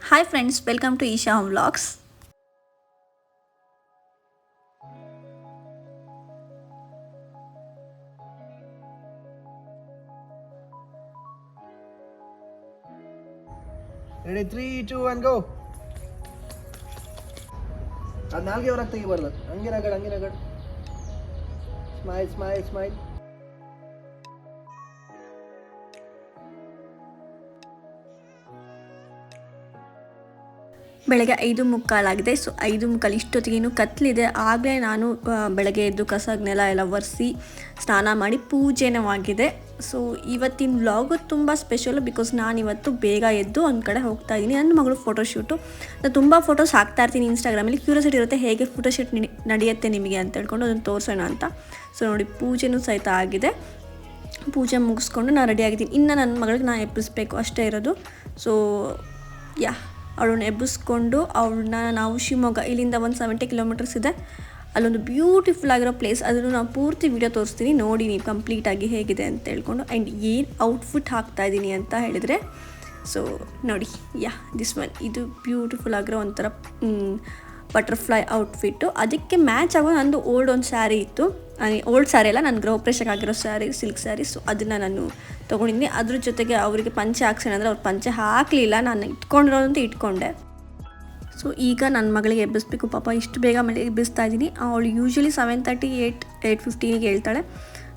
Hi friends, welcome to Isha Home Vlogs. Ready 3 2 1 ಗೋ. ಅದು ನಾಲ್ಗೆ ಹೊರಗೆ ತೆಗಿಬಾರ್ದು. ಹಂಗೆ ನಗಡ್ ಸ್ಮೈಲ್ ಸ್ಮೈಲ್ ಸ್ಮೈಲ್. ಬೆಳಗ್ಗೆ 5:45 ಸೊ 5:45 ಇಷ್ಟೊತ್ತಿಗೇನು ಕತ್ಲಿದೆ. ಆಗಲೇ ನಾನು ಬೆಳಗ್ಗೆ ಎದ್ದು ಕಸಗ್ನೆಲ್ಲ ಎಲ್ಲ ಒರೆಸಿ ಸ್ನಾನ ಮಾಡಿ ಪೂಜೆನೂ ಆಗಿದೆ. ಸೊ ಇವತ್ತಿನ ವ್ಲಾಗು ತುಂಬ ಸ್ಪೆಷಲು ಬಿಕಾಸ್ ನಾನಿವತ್ತು ಬೇಗ ಎದ್ದು ಒಂದು ಕಡೆ ಹೋಗ್ತಾ ಇದ್ದೀನಿ. ನನ್ನ ಮಗಳು ಫೋಟೋಶೂಟು. ನಾನು ತುಂಬ ಫೋಟೋಸ್ ಹಾಕ್ತಾ ಇರ್ತೀನಿ ಇನ್ಸ್ಟಾಗ್ರಾಮಲ್ಲಿ. ಕ್ಯೂರಿಯಾಸಿಟಿ ಇರುತ್ತೆ ಹೇಗೆ ಫೋಟೋಶೂಟ್ ನಡೆಯುತ್ತೆ ನಿಮಗೆ ಅಂತ ಹೇಳ್ಕೊಂಡು ಅದನ್ನು ತೋರಿಸೋಣ ಅಂತ. ಸೊ ನೋಡಿ ಪೂಜೆನೂ ಸಹಿತ ಆಗಿದೆ. ಪೂಜೆ ಮುಗಿಸ್ಕೊಂಡು ನಾನು ರೆಡಿ ಆಗಿದ್ದೀನಿ. ಇನ್ನು ನನ್ನ ಮಗಳಿಗೆ ನಾನು ಎಬ್ಬಿಸ್ಬೇಕು ಅಷ್ಟೇ ಇರೋದು. ಸೊ ಅವಳನ್ನ ಎಬ್ಬಿಸ್ಕೊಂಡು ಅವಳನ್ನ ನಾವು ಶಿವಮೊಗ್ಗ ಇಲ್ಲಿಂದ ಒಂದು 70 ಕಿಲೋಮೀಟರ್ಸ್ ಇದೆ. ಅಲ್ಲೊಂದು ಬ್ಯೂಟಿಫುಲ್ ಆಗಿರೋ ಪ್ಲೇಸ್, ಅದನ್ನು ನಾವು ಪೂರ್ತಿ ವಿಡಿಯೋ ತೋರಿಸ್ತೀನಿ, ನೋಡಿ ನೀವು ಕಂಪ್ಲೀಟಾಗಿ ಹೇಗಿದೆ ಅಂತ ಹೇಳ್ಕೊಂಡು. ಆ್ಯಂಡ್ ಏನು ಔಟ್ಫಿಟ್ ಹಾಕ್ತಾಯಿದ್ದೀನಿ ಅಂತ ಹೇಳಿದರೆ, ಸೊ ನೋಡಿ ದಿಸ್ ಒನ್, ಇದು ಬ್ಯೂಟಿಫುಲ್ ಆಗಿರೋ ಒಂಥರ ಬಟರ್ಫ್ಲೈ ಔಟ್ಫಿಟ್ಟು. ಅದಕ್ಕೆ ಮ್ಯಾಚ್ ಆಗೋ ನಂದು ಒಂದು ಸ್ಯಾರಿ ಇತ್ತು. ಓಲ್ಡ್ ಸ್ಯಾರಿ ಅಲ್ಲ, ನನ್ನ ಗೃಹಪ್ರವೇಶಕ್ಕೆ ಆಗಿರೋ ಸ್ಯಾರಿ, ಸಿಲ್ಕ್ ಸ್ಯಾರಿ. ಸೊ ಅದನ್ನು ನಾನು ತೊಗೊಂಡಿದ್ದೀನಿ. ಅದ್ರ ಜೊತೆಗೆ ಅವರಿಗೆ ಪಂಚೆ ಹಾಕ್ಸೋಣ ಅಂದರೆ ಅವ್ರು ಪಂಚೆ ಹಾಕಲಿಲ್ಲ, ನಾನು ಇಟ್ಕೊಂಡಿರೋದಂತ ಇಟ್ಕೊಂಡೆ. ಸೊ ಈಗ ನನ್ನ ಮಗಳಿಗೆ ಎಬ್ಬಿಸ್ಬೇಕು. ಪಾಪ ಇಷ್ಟು ಬೇಗ ಮೇಲೆ ಎಬ್ಬಿಸ್ತಾ ಇದ್ದೀನಿ. ಅವಳು ಯೂಶ್ವಲಿ 7:30 8:15 ಹೇಳ್ತಾಳೆ.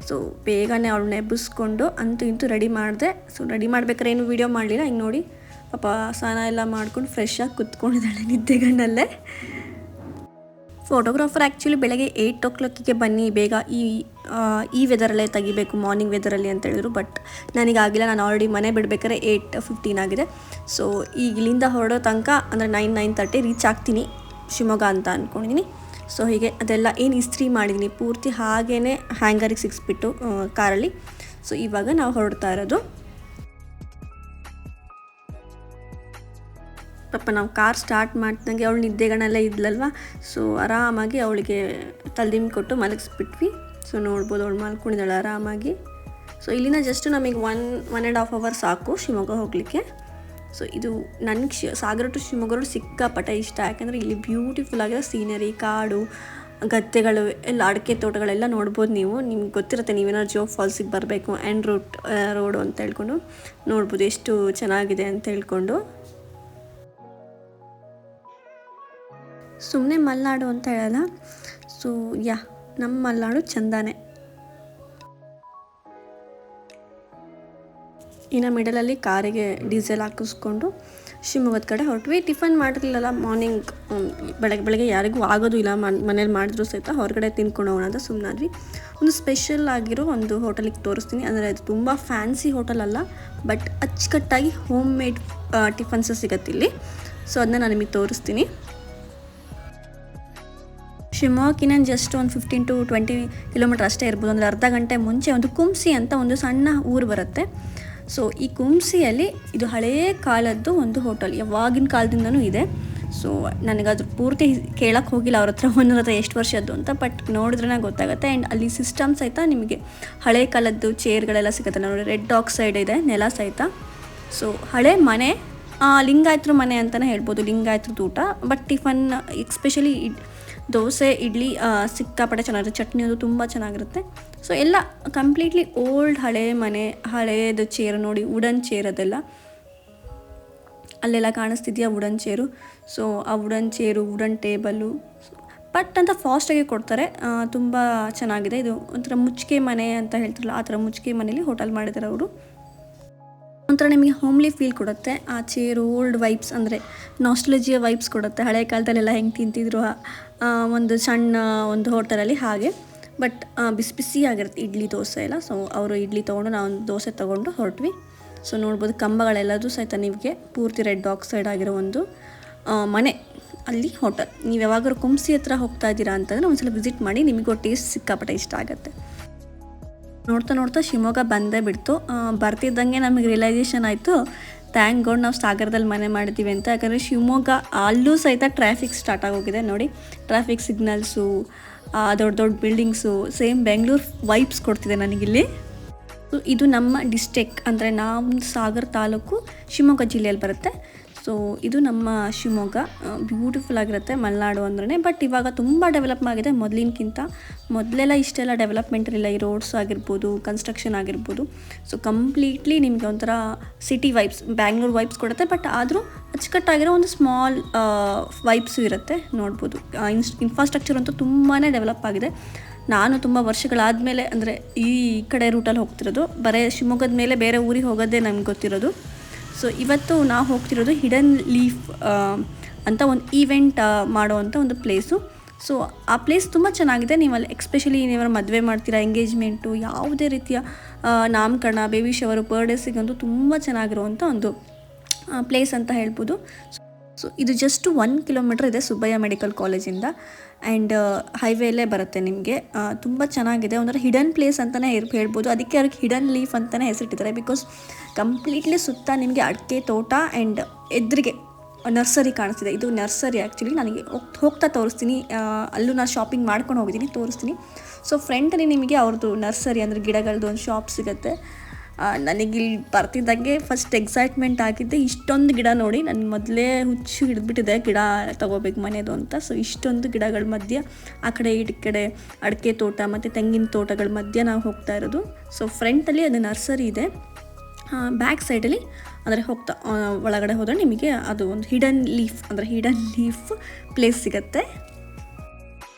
ಸೊ ಬೇಗನೆ ಅವಳನ್ನ ಎಬ್ಬಿಸ್ಕೊಂಡು ಅಂತೂ ಇಂತೂ ರೆಡಿ ಮಾಡಿದೆ. ಸೊ ರೆಡಿ ಮಾಡ್ಬೇಕಾದ್ರೆ ಏನು ವೀಡಿಯೋ ಮಾಡಲಿಲ್ಲ. ಹಿಂಗೆ ನೋಡಿ ಪಾಪ ಸ್ನಾನ ಎಲ್ಲ ಮಾಡ್ಕೊಂಡು ಫ್ರೆಶ್ ಆಗಿ ಕುತ್ಕೊಂಡಿದ್ದಾಳೆ ನಿದ್ದೆಗಣ್ಣಲ್ಲೇ. ಫೋಟೋಗ್ರಾಫರ್ ಆ್ಯಕ್ಚುಲಿ ಬೆಳಗ್ಗೆ 8 o'clock ಬನ್ನಿ ಬೇಗ, ಈ ವೆದರಲ್ಲೇ ತೆಗಿಬೇಕು, ಮಾರ್ನಿಂಗ್ ವೆದರಲ್ಲಿ ಅಂತ ಹೇಳಿದ್ರು. ಬಟ್ ನನಗಾಗಿಲ್ಲ, ನಾನು ಆಲ್ರೆಡಿ ಮನೆ ಬಿಡಬೇಕಾದ್ರೆ 8:15 ಆಗಿದೆ. ಸೊ ಈಗ ಇಲ್ಲಿಂದ ಹೊರಡೋ ತನಕ ಅಂದರೆ 9:30 ರೀಚ್ ಆಗ್ತೀನಿ ಶಿವಮೊಗ್ಗ ಅಂತ ಅಂದ್ಕೊಂಡಿದ್ದೀನಿ. ಸೊ ಹೀಗೆ ಅದೆಲ್ಲ ಏನು ಇಸ್ತ್ರಿ ಮಾಡಿದ್ದೀನಿ ಪೂರ್ತಿ ಹಾಗೇ ಹ್ಯಾಂಗರಿಗೆ ಸಿಕ್ಸ್ಬಿಟ್ಟು ಕಾರಲ್ಲಿ. ಸೊ ಇವಾಗ ನಾವು ಹೊರಡ್ತಾ ಇರೋದು. ಪಾಪ ನಾವು ಕಾರ್ ಸ್ಟಾರ್ಟ್ ಮಾಡ್ದಂಗೆ ಅವಳು ನಿದ್ದೆಗಳೆಲ್ಲ ಇದ್ಲಲ್ವ. ಸೊ ಆರಾಮಾಗಿ ಅವಳಿಗೆ ತಲೆದಿಂಬು ಕೊಟ್ಟು ಮಲಗಿಸ್ಬಿಟ್ವಿ. ಸೊ ನೋಡ್ಬೋದು ಅವಳು ಮಲ್ಕೊಂಡಿದ್ದಾಳೆ ಆರಾಮಾಗಿ. ಸೊ ಇಲ್ಲಿಂದ ಜಸ್ಟ್ ನಮಗೆ 1.5 hour ಸಾಕು ಶಿವಮೊಗ್ಗ ಹೋಗಲಿಕ್ಕೆ. ಸೊ ಇದು ನನಗೆ ಸಾಗರ ಟು ಶಿವಮೊಗ್ಗ ರೋಡ್ ಸಿಕ್ಕಾಪಟ್ಟೆ ಇಷ್ಟ. ಯಾಕೆಂದರೆ ಇಲ್ಲಿ ಬ್ಯೂಟಿಫುಲ್ ಆಗಿರೋ ಸೀನರಿ, ಕಾಡು, ಗದ್ದೆಗಳು ಎಲ್ಲ, ಅಡಿಕೆ ತೋಟಗಳೆಲ್ಲ ನೋಡ್ಬೋದು. ನಿಮ್ಗೆ ಗೊತ್ತಿರುತ್ತೆ, ನೀವೇನಾದ್ರು ಜೋಗ್ ಫಾಲ್ಸಿಗೆ ಬರಬೇಕು ಆ್ಯಂಡ್ ರೋಡು ಅಂತ ಹೇಳ್ಕೊಂಡು ನೋಡ್ಬೋದು ಎಷ್ಟು ಚೆನ್ನಾಗಿದೆ ಅಂತ ಹೇಳ್ಕೊಂಡು. ಸುಮ್ಮನೆ ಮಲೆನಾಡು ಅಂತ ಹೇಳಲ್ಲ. ಸೊ ನಮ್ಮ ಮಲೆನಾಡು ಚಂದಾನೆ. ಇನ್ನು ಮಿಡಲಲ್ಲಿ ಕಾರಿಗೆ ಡೀಸೆಲ್ ಹಾಕಿಸ್ಕೊಂಡು ಶಿವಮೊಗ್ಗದ ಕಡೆ ಹೊರಟ್ವಿ. ಟಿಫನ್ ಮಾಡಿರಲಿಲ್ಲ ಮಾರ್ನಿಂಗ್, ಬೆಳಗ್ಗೆ ಯಾರಿಗೂ ಆಗೋದು ಇಲ್ಲ, ಮನೇಲಿ ಮಾಡಿದ್ರು ಸಹಿತ ಹೊರಗಡೆ ತಿನ್ಕೊಂಡು ಹೋಗೋಣ ಅಂತ ಸುಮ್ಮನಾದ್ವಿ. ಒಂದು ಸ್ಪೆಷಲ್ ಆಗಿರೋ ಒಂದು ಹೋಟೆಲಿಗೆ ತೋರಿಸ್ತೀನಿ. ಅಂದರೆ ಅದು ತುಂಬ ಫ್ಯಾನ್ಸಿ ಹೋಟೆಲ್ ಅಲ್ಲ, ಬಟ್ ಅಚ್ಚುಕಟ್ಟಾಗಿ ಹೋಮ್ ಮೇಡ್ ಟಿಫನ್ಸ್ ಸಿಗತ್ತಿಲ್ಲಿ. ಸೊ ಅದನ್ನ ನಾನು ನಿಮಗೆ ತೋರಿಸ್ತೀನಿ. ಶಿವಮೊಗ್ಗಕ್ಕಿನ್ನ ಜಸ್ಟ್ ಒಂದು 15 to 20 ಕಿಲೋಮೀಟರ್ ಅಷ್ಟೇ ಇರ್ಬೋದು. ಅಂದರೆ ಅರ್ಧ ಗಂಟೆ ಮುಂಚೆ ಒಂದು ಕುಂಸಿ ಅಂತ ಒಂದು ಸಣ್ಣ ಊರು ಬರುತ್ತೆ. ಸೊ ಈ ಕುಂಸಿಯಲ್ಲಿ ಇದು ಹಳೆಯ ಕಾಲದ್ದು ಒಂದು ಹೋಟೆಲ್, ಯಾವಾಗಿನ ಕಾಲದಿಂದನೂ ಇದೆ. ಸೊ ನನಗದು ಪೂರ್ತಿ ಕೇಳಕ್ಕೆ ಹೋಗಿಲ್ಲ ಅವ್ರ ಹತ್ರ ಎಷ್ಟು ವರ್ಷದ್ದು ಅಂತ, ಬಟ್ ನೋಡಿದ್ರೆ ಗೊತ್ತಾಗುತ್ತೆ. ಆ್ಯಂಡ್ ಅಲ್ಲಿ ಸಿಸ್ಟಮ್ ಸಹಿತ ನಿಮಗೆ ಹಳೆ ಕಾಲದ್ದು ಚೇರ್ಗಳೆಲ್ಲ ಸಿಗುತ್ತೆ. ನೋಡಿ ರೆಡ್ ಆಕ್ಸೈಡ್ ಇದೆ ನೆಲ ಸಹಿತ. ಸೊ ಹಳೆ ಮನೆ, ಲಿಂಗಾಯತ್ರ ಮನೆ ಅಂತಲೇ ಹೇಳ್ಬೋದು, ಲಿಂಗಾಯತ್ರದ ಊಟ. But tiffin especially dosa, idli ಸಿಕ್ಕಾಪಟ್ಟೆ ಚೆನ್ನಾಗಿರುತ್ತೆ. ಚಟ್ನಿ ಅದು ತುಂಬ ಚೆನ್ನಾಗಿರುತ್ತೆ. ಸೊ ಎಲ್ಲ ಕಂಪ್ಲೀಟ್ಲಿ ಓಲ್ಡ್ ಹಳೆ ಮನೆ, ಹಳೆಯದು ಚೇರು ನೋಡಿ, ವುಡನ್ ಚೇರ್ ಅದೆಲ್ಲ ಅಲ್ಲೆಲ್ಲ ಕಾಣಿಸ್ತಿದೆಯಾ ವುಡನ್ ಚೇರು. ಸೊ ಆ ವುಡನ್ ಚೇರು, ವುಡನ್ ಟೇಬಲ್ಲು ಪಟ್ ಅಂತ ಫಾಸ್ಟಾಗಿ ಕೊಡ್ತಾರೆ. ತುಂಬ ಚೆನ್ನಾಗಿದೆ. ಇದು ಒಂಥರ ಮುಚ್ಚಿಗೆ ಮನೆ ಅಂತ ಹೇಳ್ತಾರಲ್ಲ, ಆ ಥರ ಮುಚ್ಚಿಗೆ ಮನೇಲಿ ಹೋಟೆಲ್ ಮಾಡಿದ್ದಾರೆ ಅವರು. ಒಂಥರ ನಿಮಗೆ ಹೋಮ್ಲಿ ಫೀಲ್ ಕೊಡುತ್ತೆ. ಆ ಚೇರು ಓಲ್ಡ್ ವೈಬ್ಸ್, ಅಂದರೆ ನಾಸ್ಟಾಲಜಿಯಾ ವೈಬ್ಸ್ ಕೊಡುತ್ತೆ. ಹಳೆ ಕಾಲದಲ್ಲೆಲ್ಲ ಹೆಂಗೆ ತಿಂತಿದ್ರು ಒಂದು ಸಣ್ಣ ಒಂದು ಹೋಟೆಲಲ್ಲಿ ಹಾಗೆ. ಬಟ್ ಬಿಸಿ ಬಿಸಿ ಆಗಿರುತ್ತೆ ಇಡ್ಲಿ ದೋಸೆ ಎಲ್ಲ. ಸೊ ಅವರು ಇಡ್ಲಿ ತೊಗೊಂಡು ನಾವು ಒಂದು ದೋಸೆ ತೊಗೊಂಡು ಹೊರಟ್ವಿ. ಸೊ ನೋಡ್ಬೋದು ಕಂಬಗಳೆಲ್ಲದೂ ಸಹಿತ ನಿಮಗೆ ಪೂರ್ತಿ ರೆಡ್ ಆಕ್ಸೈಡ್ ಆಗಿರೋ ಒಂದು ಮನೆ, ಅಲ್ಲಿ ಹೋಟೆಲ್. ನೀವು ಯಾವಾಗಾದ್ರೂ ಕುಂಸಿ ಹತ್ರ ಹೋಗ್ತಾ ಇದ್ದೀರಾ ಅಂತಂದರೆ ಒಂದ್ಸಲ ವಿಸಿಟ್ ಮಾಡಿ, ನಿಮಗೂ ಟೇಸ್ಟ್ ಸಿಕ್ಕಾಪಟ್ಟೆ ಇಷ್ಟ ಆಗುತ್ತೆ. ನೋಡ್ತಾ ನೋಡ್ತಾ ಶಿವಮೊಗ್ಗ ಬಂದೇ ಬಿಡ್ತು. ಬರ್ತಿದ್ದಂಗೆ ನಮಗೆ ರಿಯಲೈಸೇಷನ್ ಆಯಿತು, ಥ್ಯಾಂಕ್ ಗಾಡ್ ನಾವು ಸಾಗರದಲ್ಲಿ ಮನೆ ಮಾಡಿದ್ದೀವಿ ಅಂತ. ಯಾಕಂದರೆ ಶಿವಮೊಗ್ಗ ಅಲ್ಲೂ ಸಹಿತ ಟ್ರಾಫಿಕ್ ಸ್ಟಾರ್ಟ್ ಆಗೋಗಿದೆ ನೋಡಿ. ಟ್ರಾಫಿಕ್ ಸಿಗ್ನಲ್ಸು, ದೊಡ್ಡ ದೊಡ್ಡ ಬಿಲ್ಡಿಂಗ್ಸು, ಸೇಮ್ ಬೆಂಗಳೂರು ವೈಬ್ಸ್ ಕೊಡ್ತಿದೆ ನನಗಿಲ್ಲಿ. ಇದು ನಮ್ಮ ಡಿಸ್ಟ್ರಿಕ್, ಅಂದರೆ ನಾವು ಸಾಗರ ತಾಲೂಕು ಶಿವಮೊಗ್ಗ ಜಿಲ್ಲೆಯಲ್ಲಿ ಬರುತ್ತೆ. ಸೊ ಇದು ನಮ್ಮ ಶಿವಮೊಗ್ಗ. ಬ್ಯೂಟಿಫುಲ್ ಆಗಿರುತ್ತೆ ಮಲೆನಾಡು ಅಂದ್ರೆ. ಬಟ್ ಇವಾಗ ತುಂಬ ಡೆವಲಪ್ ಆಗಿದೆ ಮೊದಲಿನಕ್ಕಿಂತ. ಮೊದಲೆಲ್ಲ ಇಷ್ಟೆಲ್ಲ ಡೆವಲಪ್ಮೆಂಟ್ ಇರಲಿಲ್ಲ. ಈ ರೋಡ್ಸ್ ಆಗಿರ್ಬೋದು, ಕನ್ಸ್ಟ್ರಕ್ಷನ್ ಆಗಿರ್ಬೋದು. ಸೊ ಕಂಪ್ಲೀಟ್ಲಿ ನಿಮಗೆ ಒಂಥರ ಸಿಟಿ ವೈಬ್ಸ್, ಬ್ಯಾಂಗ್ಳೂರ್ ವೈಬ್ಸ್ ಕೊಡುತ್ತೆ. ಬಟ್ ಆದರೂ ಅಚ್ಚುಕಟ್ಟಾಗಿರೋ ಒಂದು ಸ್ಮಾಲ್ ವೈಬ್ಸು ಇರುತ್ತೆ, ನೋಡ್ಬೋದು. ಇನ್ಫ್ರಾಸ್ಟ್ರಕ್ಚರ್ ಅಂತೂ ತುಂಬಾ ಡೆವಲಪ್ ಆಗಿದೆ. ನಾನು ತುಂಬ ವರ್ಷಗಳಾದಮೇಲೆ ಅಂದರೆ ಈ ಕಡೆ ರೂಟಲ್ಲಿ ಹೋಗ್ತಿರೋದು. ಬರೀ ಶಿವಮೊಗ್ಗದ ಮೇಲೆ ಬೇರೆ ಊರಿಗೆ ಹೋಗೋದೇ ನಮ್ಗೆ ಗೊತ್ತಿರೋದು. ಸೊ ಇವತ್ತು ನಾವು ಹೋಗ್ತಿರೋದು ಹಿಡನ್ ಲೀಫ್ ಅಂತ ಒಂದು ಈವೆಂಟ್ ಮಾಡುವಂಥ ಒಂದು ಪ್ಲೇಸು. ಸೊ ಆ ಪ್ಲೇಸ್ ತುಂಬ ಚೆನ್ನಾಗಿದೆ. ನೀವು ಅಲ್ಲಿ ಎಕ್ಸ್ಪೆಷಲಿ ನೀವರು ಮದುವೆ ಮಾಡ್ತೀರಾ, ಎಂಗೇಜ್ಮೆಂಟು, ಯಾವುದೇ ರೀತಿಯ ನಾಮಕರಣ, ಬೇಬಿ ಶವರು, ಬರ್ಡೇಸಿಗಂತೂ ತುಂಬ ಚೆನ್ನಾಗಿರುವಂಥ ಒಂದು ಪ್ಲೇಸ್ ಅಂತ ಹೇಳ್ಬೋದು. ಸೊ ಇದು ಜಸ್ಟ್ 1 ಕಿಲೋಮೀಟ್ರ್ ಇದೆ ಸುಬ್ಬಯ್ಯ ಮೆಡಿಕಲ್ ಕಾಲೇಜಿಂದ. ಆ್ಯಂಡ್ ಹೈವೇಲೇ ಬರುತ್ತೆ ನಿಮಗೆ. ತುಂಬ ಚೆನ್ನಾಗಿದೆ. ಒಂಥರ ಹಿಡನ್ ಪ್ಲೇಸ್ ಅಂತಲೇ ಹೇಳ್ಬೋದು. ಅದಕ್ಕೆ ಅವ್ರಿಗೆ ಹಿಡನ್ ಲೀಫ್ ಅಂತಲೇ ಹೆಸರಿಟ್ಟಿದ್ದಾರೆ. ಬಿಕಾಸ್ ಕಂಪ್ಲೀಟ್ಲಿ ಸುತ್ತ ನಿಮಗೆ ಅಡಿಕೆ ತೋಟ ಆ್ಯಂಡ್ ಎದುರಿಗೆ ನರ್ಸರಿ ಕಾಣಿಸ್ತಿದೆ. ಇದು ನರ್ಸರಿ ಆ್ಯಕ್ಚುಲಿ. ನನಗೆ ಹೋಗ್ತಾ ತೋರಿಸ್ತೀನಿ. ಅಲ್ಲೂ ನಾನು ಶಾಪಿಂಗ್ ಮಾಡ್ಕೊಂಡು ಹೋಗಿದ್ದೀನಿ, ತೋರಿಸ್ತೀನಿ. ಸೊ ಫ್ರಂಟಲ್ಲಿ ನಿಮಗೆ ಅವ್ರದ್ದು ನರ್ಸರಿ ಅಂದರೆ ಗಿಡಗಳದ್ದು ಒಂದು ಶಾಪ್ ಸಿಗುತ್ತೆ. ನನಗಿಲ್ಲಿ ಬರ್ತಿದ್ದಂಗೆ ಫಸ್ಟ್ ಎಕ್ಸೈಟ್ಮೆಂಟ್ ಆಗಿದ್ದೆ. ಇಷ್ಟೊಂದು ಗಿಡ ನೋಡಿ ನನ್ನ ಮೊದಲೇ ಹುಚ್ಚು ಹಿಡಿದ್ಬಿಟ್ಟಿದೆ ಗಿಡ ತೊಗೋಬೇಕು ಮನೆಯದು ಅಂತ. ಸೊ ಇಷ್ಟೊಂದು ಗಿಡಗಳ ಮಧ್ಯೆ ಆ ಕಡೆ ಈ ಕಡೆ ಅಡಿಕೆ ತೋಟ ಮತ್ತು ತೆಂಗಿನ ತೋಟಗಳ ಮಧ್ಯೆ ನಾವು ಹೋಗ್ತಾ ಇರೋದು. ಸೊ ಫ್ರಂಟಲ್ಲಿ ಅದು ನರ್ಸರಿ ಇದೆ. ಬ್ಯಾಕ್ ಸೈಡಲ್ಲಿ ಅಂದರೆ ಹೋಗ್ತಾ ಒಳಗಡೆ ಹೋದರೆ ನಿಮಗೆ ಅದು ಒಂದು ಹಿಡನ್ ಲೀಫ್ ಪ್ಲೇಸ್ ಸಿಗುತ್ತೆ.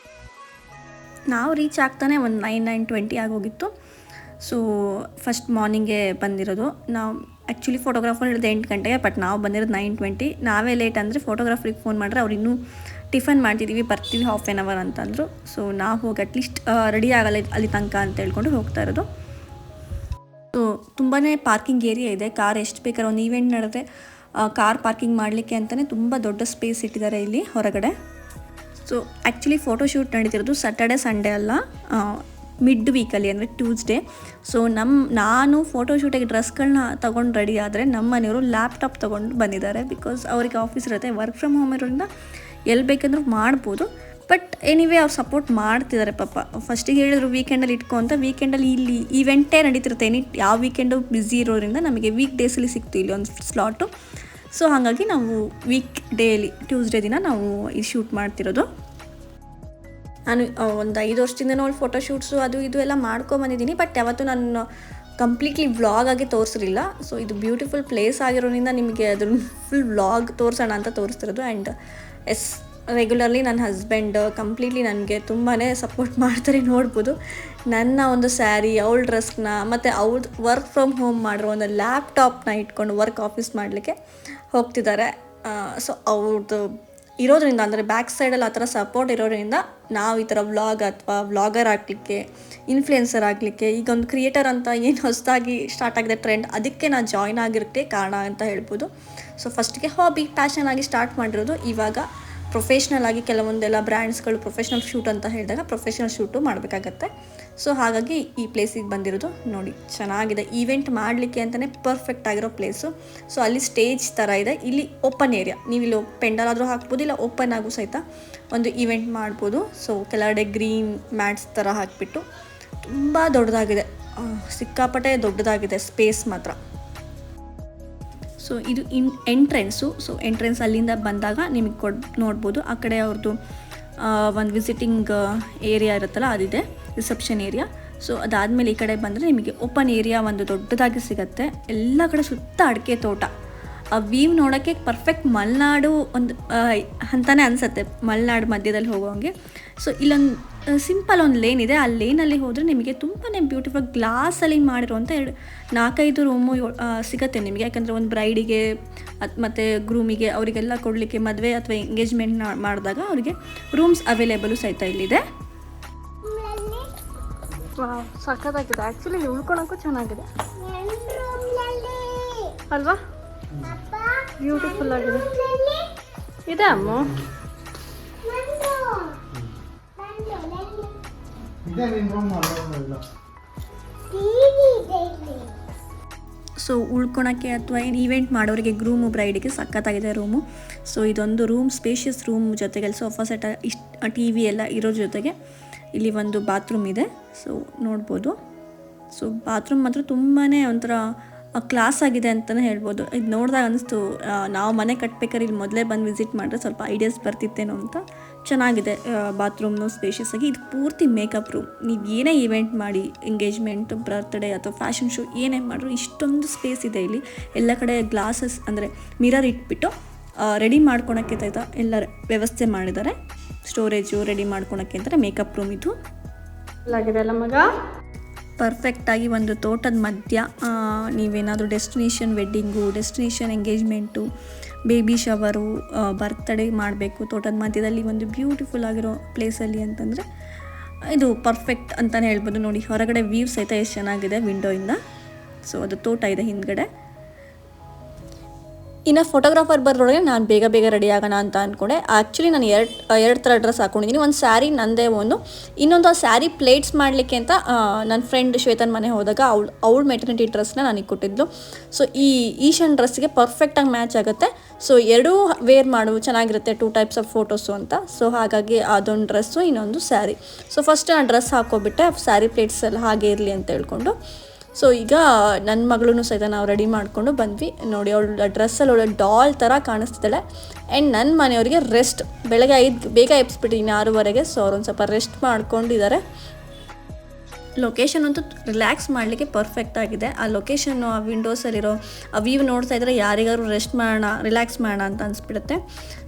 ನಾವು ರೀಚ್ ಆಗ್ತಾನೆ ಒಂದು 9:20 ಆಗೋಗಿತ್ತು. ಸೊ ಫಸ್ಟ್ ಮಾರ್ನಿಂಗೇ ಬಂದಿರೋದು ನಾವು. ಆ್ಯಕ್ಚುಲಿ ಫೋಟೋಗ್ರಾಫರ್ ಹೇಳಿದೆ 8 ಗಂಟೆಗೆ, ಬಟ್ ನಾವು ಬಂದಿರೋದು 9:20. ನಾವೇ ಲೇಟ್ ಅಂದರೆ ಫೋಟೋಗ್ರಾಫರಿಗೆ ಫೋನ್ ಮಾಡಿದ್ರೆ ಅವ್ರು ಇನ್ನೂ ಟಿಫನ್ ಮಾಡ್ತಿದ್ದೀವಿ, ಬರ್ತೀವಿ ½ an hour ಅಂತಂದರು. ಸೊ ನಾವು ಹೋಗಿ ಅಟ್ಲೀಸ್ಟ್ ರೆಡಿ ಆಗಲ್ಲ ಅಲ್ಲಿ ತನಕ ಅಂತ ಹೇಳ್ಕೊಂಡು ಹೋಗ್ತಾ ಇರೋದು. ಸೊ ತುಂಬಾ ಪಾರ್ಕಿಂಗ್ ಏರಿಯಾ ಇದೆ. ಕಾರ್ ಎಷ್ಟು ಬೇಕಾದ್ರೆ ಒಂದು ಈವೆಂಟ್ ನಡೆದ್ರೆ ಕಾರ್ ಪಾರ್ಕಿಂಗ್ ಮಾಡಲಿಕ್ಕೆ ಅಂತಲೇ ತುಂಬ ದೊಡ್ಡ ಸ್ಪೇಸ್ ಇಟ್ಟಿದ್ದಾರೆ ಇಲ್ಲಿ ಹೊರಗಡೆ. ಸೊ ಆ್ಯಕ್ಚುಲಿ ಫೋಟೋಶೂಟ್ ನಡೀತಿರೋದು ಸ್ಯಾಟರ್ಡೆ ಸಂಡೇ ಅಲ್ಲ, ಮಿಡ್ ವೀಕಲ್ಲಿ ಅಂದರೆ ಟ್ಯೂಸ್ಡೇ. ಸೊ ನಾನು ಫೋಟೋಶೂಟಿಗೆ ಡ್ರೆಸ್ಗಳನ್ನ ತೊಗೊಂಡು ರೆಡಿ ಆದರೆ ನಮ್ಮ ಮನೆಯವರು ಲ್ಯಾಪ್ಟಾಪ್ ತೊಗೊಂಡು ಬಂದಿದ್ದಾರೆ. ಬಿಕಾಸ್ ಅವ್ರಿಗೆ ಆಫೀಸ್ ಇರುತ್ತೆ, ವರ್ಕ್ ಫ್ರಮ್ ಹೋಮ್ ಇರೋದ್ರಿಂದ ಎಲ್ಲಿ ಬೇಕಂದ್ರೂ ಮಾಡ್ಬೋದು. ಬಟ್ ಎನಿವೇ ಅವ್ರು ಸಪೋರ್ಟ್ ಮಾಡ್ತಿದ್ದಾರೆ ಪಾಪ. ಫಸ್ಟಿಗೆ ಹೇಳಿದ್ರು ವೀಕೆಂಡಲ್ಲಿ ಇಟ್ಕೊ ಅಂತ. ವೀಕೆಂಡಲ್ಲಿ ಇಲ್ಲಿ ಈವೆಂಟೇ ನಡೀತಿರುತ್ತೆ. ಯಾವ ವೀಕೆಂಡು ಬ್ಯುಸಿ ಇರೋದ್ರಿಂದ ನಮಗೆ ವೀಕ್ ಡೇಸಲ್ಲಿ ಸಿಕ್ತು ಇಲ್ಲಿ ಒಂದು ಸ್ಲಾಟು. ಸೊ ಹಾಗಾಗಿ ನಾವು ವೀಕ್ ಡೇಲಿ ಟ್ಯೂಸ್ಡೇ ದಿನ ನಾವು ಈ ಶೂಟ್ ಮಾಡ್ತಿರೋದು. ನಾನು ಒಂದು 5 ವರ್ಷದಿಂದ ನೋಡಿ ಫೋಟೋಶೂಟ್ಸು ಅದು ಇದು ಎಲ್ಲ ಮಾಡ್ಕೊಂಬಂದಿದ್ದೀನಿ. ಬಟ್ ಯಾವತ್ತೂ ನಾನು ಕಂಪ್ಲೀಟ್ಲಿ ವ್ಲಾಗ್ ಆಗಿ ತೋರಿಸಿರಲಿಲ್ಲ. ಸೊ ಇದು ಬ್ಯೂಟಿಫುಲ್ ಪ್ಲೇಸ್ ಆಗಿರೋದ್ರಿಂದ ನಿಮಗೆ ಅದ್ರ ಫುಲ್ ವ್ಲಾಗ್ ತೋರಿಸೋಣ ಅಂತ ತೋರಿಸ್ತಿರೋದು. ಆ್ಯಂಡ್ ರೆಗ್ಯುಲರ್ಲಿ ನನ್ನ ಹಸ್ಬೆಂಡ್ ಕಂಪ್ಲೀಟ್ಲಿ ನನಗೆ ತುಂಬಾ ಸಪೋರ್ಟ್ ಮಾಡ್ತಾರೆ. ನೋಡ್ಬೋದು ನನ್ನ ಒಂದು ಸ್ಯಾರಿ, ಅವಳ ಡ್ರೆಸ್ನ ಮತ್ತು ಅವ್ರದ್ದು ವರ್ಕ್ ಫ್ರಮ್ ಹೋಮ್ ಮಾಡಿರೋ ಒಂದು ಲ್ಯಾಪ್ಟಾಪ್ನ ಇಟ್ಕೊಂಡು ವರ್ಕ್ ಆಫೀಸ್ ಮಾಡಲಿಕ್ಕೆ ಹೋಗ್ತಿದ್ದಾರೆ. ಸೊ ಅವ್ರದ್ದು ಇರೋದ್ರಿಂದ ಅಂದರೆ ಬ್ಯಾಕ್ ಸೈಡಲ್ಲಿ ಆ ಥರ ಸಪೋರ್ಟ್ ಇರೋದ್ರಿಂದ ನಾವು ಈ ಥರ ವ್ಲಾಗ್ ಅಥವಾ ವ್ಲಾಗರ್ ಆಗಲಿಕ್ಕೆ, ಇನ್ಫ್ಲುಯೆನ್ಸರ್ ಆಗಲಿಕ್ಕೆ, ಈಗ ಒಂದು ಕ್ರಿಯೇಟರ್ ಅಂತ ಏನು ಹೊಸದಾಗಿ ಸ್ಟಾರ್ಟ್ ಆಗಿದೆ ಟ್ರೆಂಡ್, ಅದಕ್ಕೆ ನಾನು ಜಾಯ್ನ್ ಆಗಿರೋಕ್ಕೆ ಕಾರಣ ಅಂತ ಹೇಳ್ಬೋದು. ಸೊ ಫಸ್ಟಿಗೆ ಹಾಬಿ, ಪ್ಯಾಷನ್ ಆಗಿ ಸ್ಟಾರ್ಟ್ ಮಾಡಿರೋದು. ಇವಾಗ ಪ್ರೊಫೆಷ್ನಲ್ ಆಗಿ ಕೆಲವೊಂದೆಲ್ಲ ಬ್ರ್ಯಾಂಡ್ಸ್ಗಳು ಪ್ರೊಫೆಷ್ನಲ್ ಶೂಟ್ ಅಂತ ಹೇಳಿದಾಗ ಪ್ರೊಫೆಷ್ನಲ್ ಶೂಟು ಮಾಡಬೇಕಾಗತ್ತೆ. ಸೊ ಹಾಗಾಗಿ ಈ ಪ್ಲೇಸಿಗೆ ಬಂದಿರೋದು. ನೋಡಿ ಚೆನ್ನಾಗಿದೆ, ಈವೆಂಟ್ ಮಾಡಲಿಕ್ಕೆ ಅಂತಲೇ ಪರ್ಫೆಕ್ಟ್ ಆಗಿರೋ ಪ್ಲೇಸು. ಸೊ ಅಲ್ಲಿ ಸ್ಟೇಜ್ ಥರ ಇದೆ. ಇಲ್ಲಿ ಓಪನ್ ಏರಿಯಾ, ನೀವು ಇಲ್ಲಿ ಪೆಂಡಲ್ ಆದರೂ ಹಾಕ್ಬೋದು, ಇಲ್ಲ ಓಪನ್ ಆಗು ಸಹಿತ ಒಂದು ಈವೆಂಟ್ ಮಾಡ್ಬೋದು. ಸೊ ಕೆಳಗಡೆ ಗ್ರೀನ್ ಮ್ಯಾಟ್ಸ್ ಥರ ಹಾಕಿಬಿಟ್ಟು ತುಂಬ ದೊಡ್ಡದಾಗಿದೆ, ಸಿಕ್ಕಾಪಟ್ಟೆ ದೊಡ್ಡದಾಗಿದೆ ಸ್ಪೇಸ್ ಮಾತ್ರ. ಸೊ ಇದು ಎಂಟ್ರೆನ್ಸು. ಸೊ ಎಂಟ್ರೆನ್ಸ್ ಅಲ್ಲಿಂದ ಬಂದಾಗ ನಿಮಗೆ ನೋಡ್ಬೋದು. ಆ ಕಡೆ ಅವ್ರದ್ದು ಒಂದು ವಿಸಿಟಿಂಗ್ ಏರಿಯಾ ಇರುತ್ತಲ್ಲ, ಅದಿದೆ ರಿಸೆಪ್ಷನ್ ಏರಿಯಾ. ಸೊ ಅದಾದಮೇಲೆ ಈ ಕಡೆ ಬಂದರೆ ನಿಮಗೆ ಓಪನ್ ಏರಿಯಾ ಒಂದು ದೊಡ್ಡದಾಗಿ ಸಿಗುತ್ತೆ. ಎಲ್ಲ ಕಡೆ ಸುತ್ತ ಅಡಿಕೆ ತೋಟ. ಆ ವ್ಯೂ ನೋಡೋಕ್ಕೆ ಪರ್ಫೆಕ್ಟ್ ಮಲೆನಾಡು ಒಂದು ಅಂತಲೇ ಅನಿಸುತ್ತೆ, ಮಲೆನಾಡು ಮಧ್ಯದಲ್ಲಿ ಹೋಗೋಂಗೆ. ಸೊ ಇಲ್ಲೊಂದು ಸಿಂಪಲ್ ಒಂದು ಲೇನ್ ಇದೆ. ಆ ಲೇನಲ್ಲಿ ಹೋದರೆ ನಿಮಗೆ ತುಂಬಾ ಬ್ಯೂಟಿಫುಲ್ ಗ್ಲಾಸಲ್ಲಿ ಮಾಡಿರುವಂಥ 4-5 ರೂಮು ಸಿಗುತ್ತೆ ನಿಮಗೆ. ಯಾಕಂದರೆ ಒಂದು ಬ್ರೈಡಿಗೆ ಮತ್ತು ಗ್ರೂಮಿಗೆ ಅವರಿಗೆಲ್ಲ ಕೊಡಲಿಕ್ಕೆ, ಮದುವೆ ಅಥವಾ ಎಂಗೇಜ್ಮೆಂಟ್ ಮಾಡಿದಾಗ ಅವರಿಗೆ ರೂಮ್ಸ್ ಅವೈಲೇಬಲು ಸಹಿತ ಇಲ್ಲಿದೆ. ಸಖತ್ತಾಗಿದೆ. ಆ್ಯಕ್ಚುಲಿ ಉಳ್ಕೊಳಕ್ಕೂ ಚೆನ್ನಾಗಿದೆ ಅಲ್ವಾ? ಬ್ಯೂಟಿಫುಲ್ ಆಗಿದೆ. ಇದೆ ಅಮ್ಮ. ಸೊ ಉಳ್ಕೊಳಕ್ಕೆ ಅಥವಾ ಏನು ಈವೆಂಟ್ ಮಾಡೋರಿಗೆ ಗ್ರೂಮು ಬ್ರೈಡಿಗೆ ಸಖತ್ತಾಗಿದೆ ರೂಮು. ಸೊ ಇದೊಂದು ರೂಮ್, ಸ್ಪೇಷಿಯಸ್ ರೂಮ್ ಜೊತೆಗೆ ಸೋಫಾ ಸೆಟ್, ಟಿ ವಿ ಎಲ್ಲ ಇರೋ ಜೊತೆಗೆ ಇಲ್ಲಿ ಒಂದು ಬಾತ್ರೂಮ್ ಇದೆ. ಸೊ ನೋಡ್ಬೋದು. ಸೊ ಬಾತ್ರೂಮ್ ಮಾತ್ರ ತುಂಬಾ ಒಂಥರ ಕ್ಲಾಸ್ ಆಗಿದೆ ಅಂತಲೇ ಹೇಳ್ಬೋದು. ಇದು ನೋಡಿದಾಗ ಅನ್ನಿಸ್ತು ನಾವು ಮನೆ ಕಟ್ಬೇಕಾದ್ರೆ ಇಲ್ಲಿ ಮೊದಲೇ ಬಂದು ವಿಸಿಟ್ ಮಾಡಿದ್ರೆ ಸ್ವಲ್ಪ ಐಡಿಯಾಸ್ ಬರ್ತಿತ್ತೇನೋ ಅಂತ. ಚೆನ್ನಾಗಿದೆ ಬಾತ್ರೂಮ್ನು ಸ್ಪೇಷಿಯಸ್ ಆಗಿ. ಇದು ಪೂರ್ತಿ ಮೇಕಪ್ ರೂಮ್. ನೀವು ಏನೇ ಇವೆಂಟ್ ಮಾಡಿ, ಎಂಗೇಜ್ಮೆಂಟ್, ಬರ್ತ್ಡೇ ಅಥವಾ ಫ್ಯಾಷನ್ ಶೋ ಏನೇ ಮಾಡಿದ್ರು ಇಷ್ಟೊಂದು ಸ್ಪೇಸ್ ಇದೆ ಇಲ್ಲಿ. ಎಲ್ಲ ಕಡೆ ಗ್ಲಾಸಸ್ ಅಂದರೆ ಮಿರರ್ ಇಟ್ಬಿಟ್ಟು ರೆಡಿ ಮಾಡ್ಕೊಳಕ್ಕೆ ಎಲ್ಲ ವ್ಯವಸ್ಥೆ ಮಾಡಿದ್ದಾರೆ. ಸ್ಟೋರೇಜು ರೆಡಿ ಮಾಡ್ಕೊಳಕ್ಕೆ ಅಂತಾರೆ. ಮೇಕಪ್ ರೂಮ್ ಇದು ಆಗಿದೆ ಅಲ್ಲ ಮಗ. ಪರ್ಫೆಕ್ಟಾಗಿ ಒಂದು ತೋಟದ ಮಧ್ಯ ನೀವೇನಾದರೂ destination wedding, destination engagement, baby shower, birthday ಮಾಡಬೇಕು ತೋಟದ ಮಧ್ಯದಲ್ಲಿ ಒಂದು ಬ್ಯೂಟಿಫುಲ್ ಆಗಿರೋ ಪ್ಲೇಸಲ್ಲಿ ಅಂತಂದರೆ ಇದು ಪರ್ಫೆಕ್ಟ್ ಅಂತಲೇ ಹೇಳ್ಬೋದು. ನೋಡಿ ಹೊರಗಡೆ ವ್ಯೂ ಸಹಿತ ಎಷ್ಟು ಚೆನ್ನಾಗಿದೆ ವಿಂಡೋಯಿಂದ. ಸೊ ಅದು ತೋಟ ಇದೆ ಹಿಂದ್ಗಡೆ. ಇನ್ನು ಫೋಟೋಗ್ರಾಫರ್ ಬರೋಳಗೆ ನಾನು ಬೇಗ ರೆಡಿ ಆಗೋಣ ಅಂತ ಅಂದ್ಕೊಂಡೆ. ಆ್ಯಕ್ಚುಲಿ ನಾನು ಎರಡು ಥರ ಡ್ರೆಸ್ ಹಾಕ್ಕೊಂಡಿದ್ದೀನಿ. ಒಂದು ಸ್ಯಾರಿ ನಂದೇ, ಇನ್ನೊಂದು ಆ ಸ್ಯಾರಿ ಪ್ಲೇಟ್ಸ್ ಮಾಡಲಿಕ್ಕೆ ಅಂತ ನನ್ನ ಫ್ರೆಂಡ್ ಶ್ವೇತನ್ ಮನೆ ಹೋದಾಗ ಅವಳ ಮೆಟರ್ನಿಟಿ ಡ್ರೆಸ್ನ ನನಗೆ ಕೊಟ್ಟಿದ್ಲು. ಸೊ ಈ ಈಶಾನ್ ಡ್ರೆಸ್ಸಿಗೆ ಪರ್ಫೆಕ್ಟಾಗಿ ಮ್ಯಾಚ್ ಆಗುತ್ತೆ. ಸೊ ಎರಡೂ ವೇರ್ ಮಾಡು ಚೆನ್ನಾಗಿರುತ್ತೆ, 2 ಟೈಪ್ಸ್ ಆಫ್ ಫೋಟೋಸು ಅಂತ. ಸೊ ಹಾಗಾಗಿ ಅದೊಂದು ಡ್ರೆಸ್ಸು, ಇನ್ನೊಂದು ಸ್ಯಾರಿ. ಸೊ ಫಸ್ಟ್ ನಾನು ಡ್ರೆಸ್ ಹಾಕ್ಕೊಬಿಟ್ಟೆ, ಸ್ಯಾರಿ ಪ್ಲೇಟ್ಸ್ ಎಲ್ಲ ಹಾಗೆ ಇರಲಿ ಅಂತ ಹೇಳ್ಕೊಂಡು. ಸೊ ಈಗ ನನ್ನ ಮಗಳೂ ಸಹಿತ ನಾವು ರೆಡಿ ಮಾಡಿಕೊಂಡು ಬಂದ್ವಿ. ನೋಡಿ ಅವಳು ಡ್ರೆಸ್ಸಲ್ಲಿ ಅವಳು ಡಾಲ್ ಥರ ಕಾಣಿಸ್ತಿದ್ದಾಳೆ. ಆ್ಯಂಡ್ ನನ್ನ ಮನೆಯವರಿಗೆ ರೆಸ್ಟ್, ಬೆಳಗ್ಗೆ 5 ಬೇಗ ಎಬ್ಸ್ಬಿಟ್ಟಿದ್ದೀನಿ 6:30. ಸೊ ಅವ್ರೊಂದು ಸ್ವಲ್ಪ ರೆಸ್ಟ್ ಮಾಡ್ಕೊಂಡಿದ್ದಾರೆ. ಲೊಕೇಶನ್ ಅಂತೂ ರಿಲ್ಯಾಕ್ಸ್ ಮಾಡಲಿಕ್ಕೆ ಪರ್ಫೆಕ್ಟ್ ಆಗಿದೆ. ಆ ಲೊಕೇಶನ್ನು, ಆ ವಿಂಡೋಸಲ್ಲಿರೋ ಆ ವ್ಯೂ ನೋಡ್ತಾ ಇದ್ದರೆ ಯಾರಿಗಾದ್ರು ರೆಸ್ಟ್ ಮಾಡೋಣ, ರಿಲ್ಯಾಕ್ಸ್ ಮಾಡೋಣ ಅಂತ ಅನಿಸ್ಬಿಡುತ್ತೆ.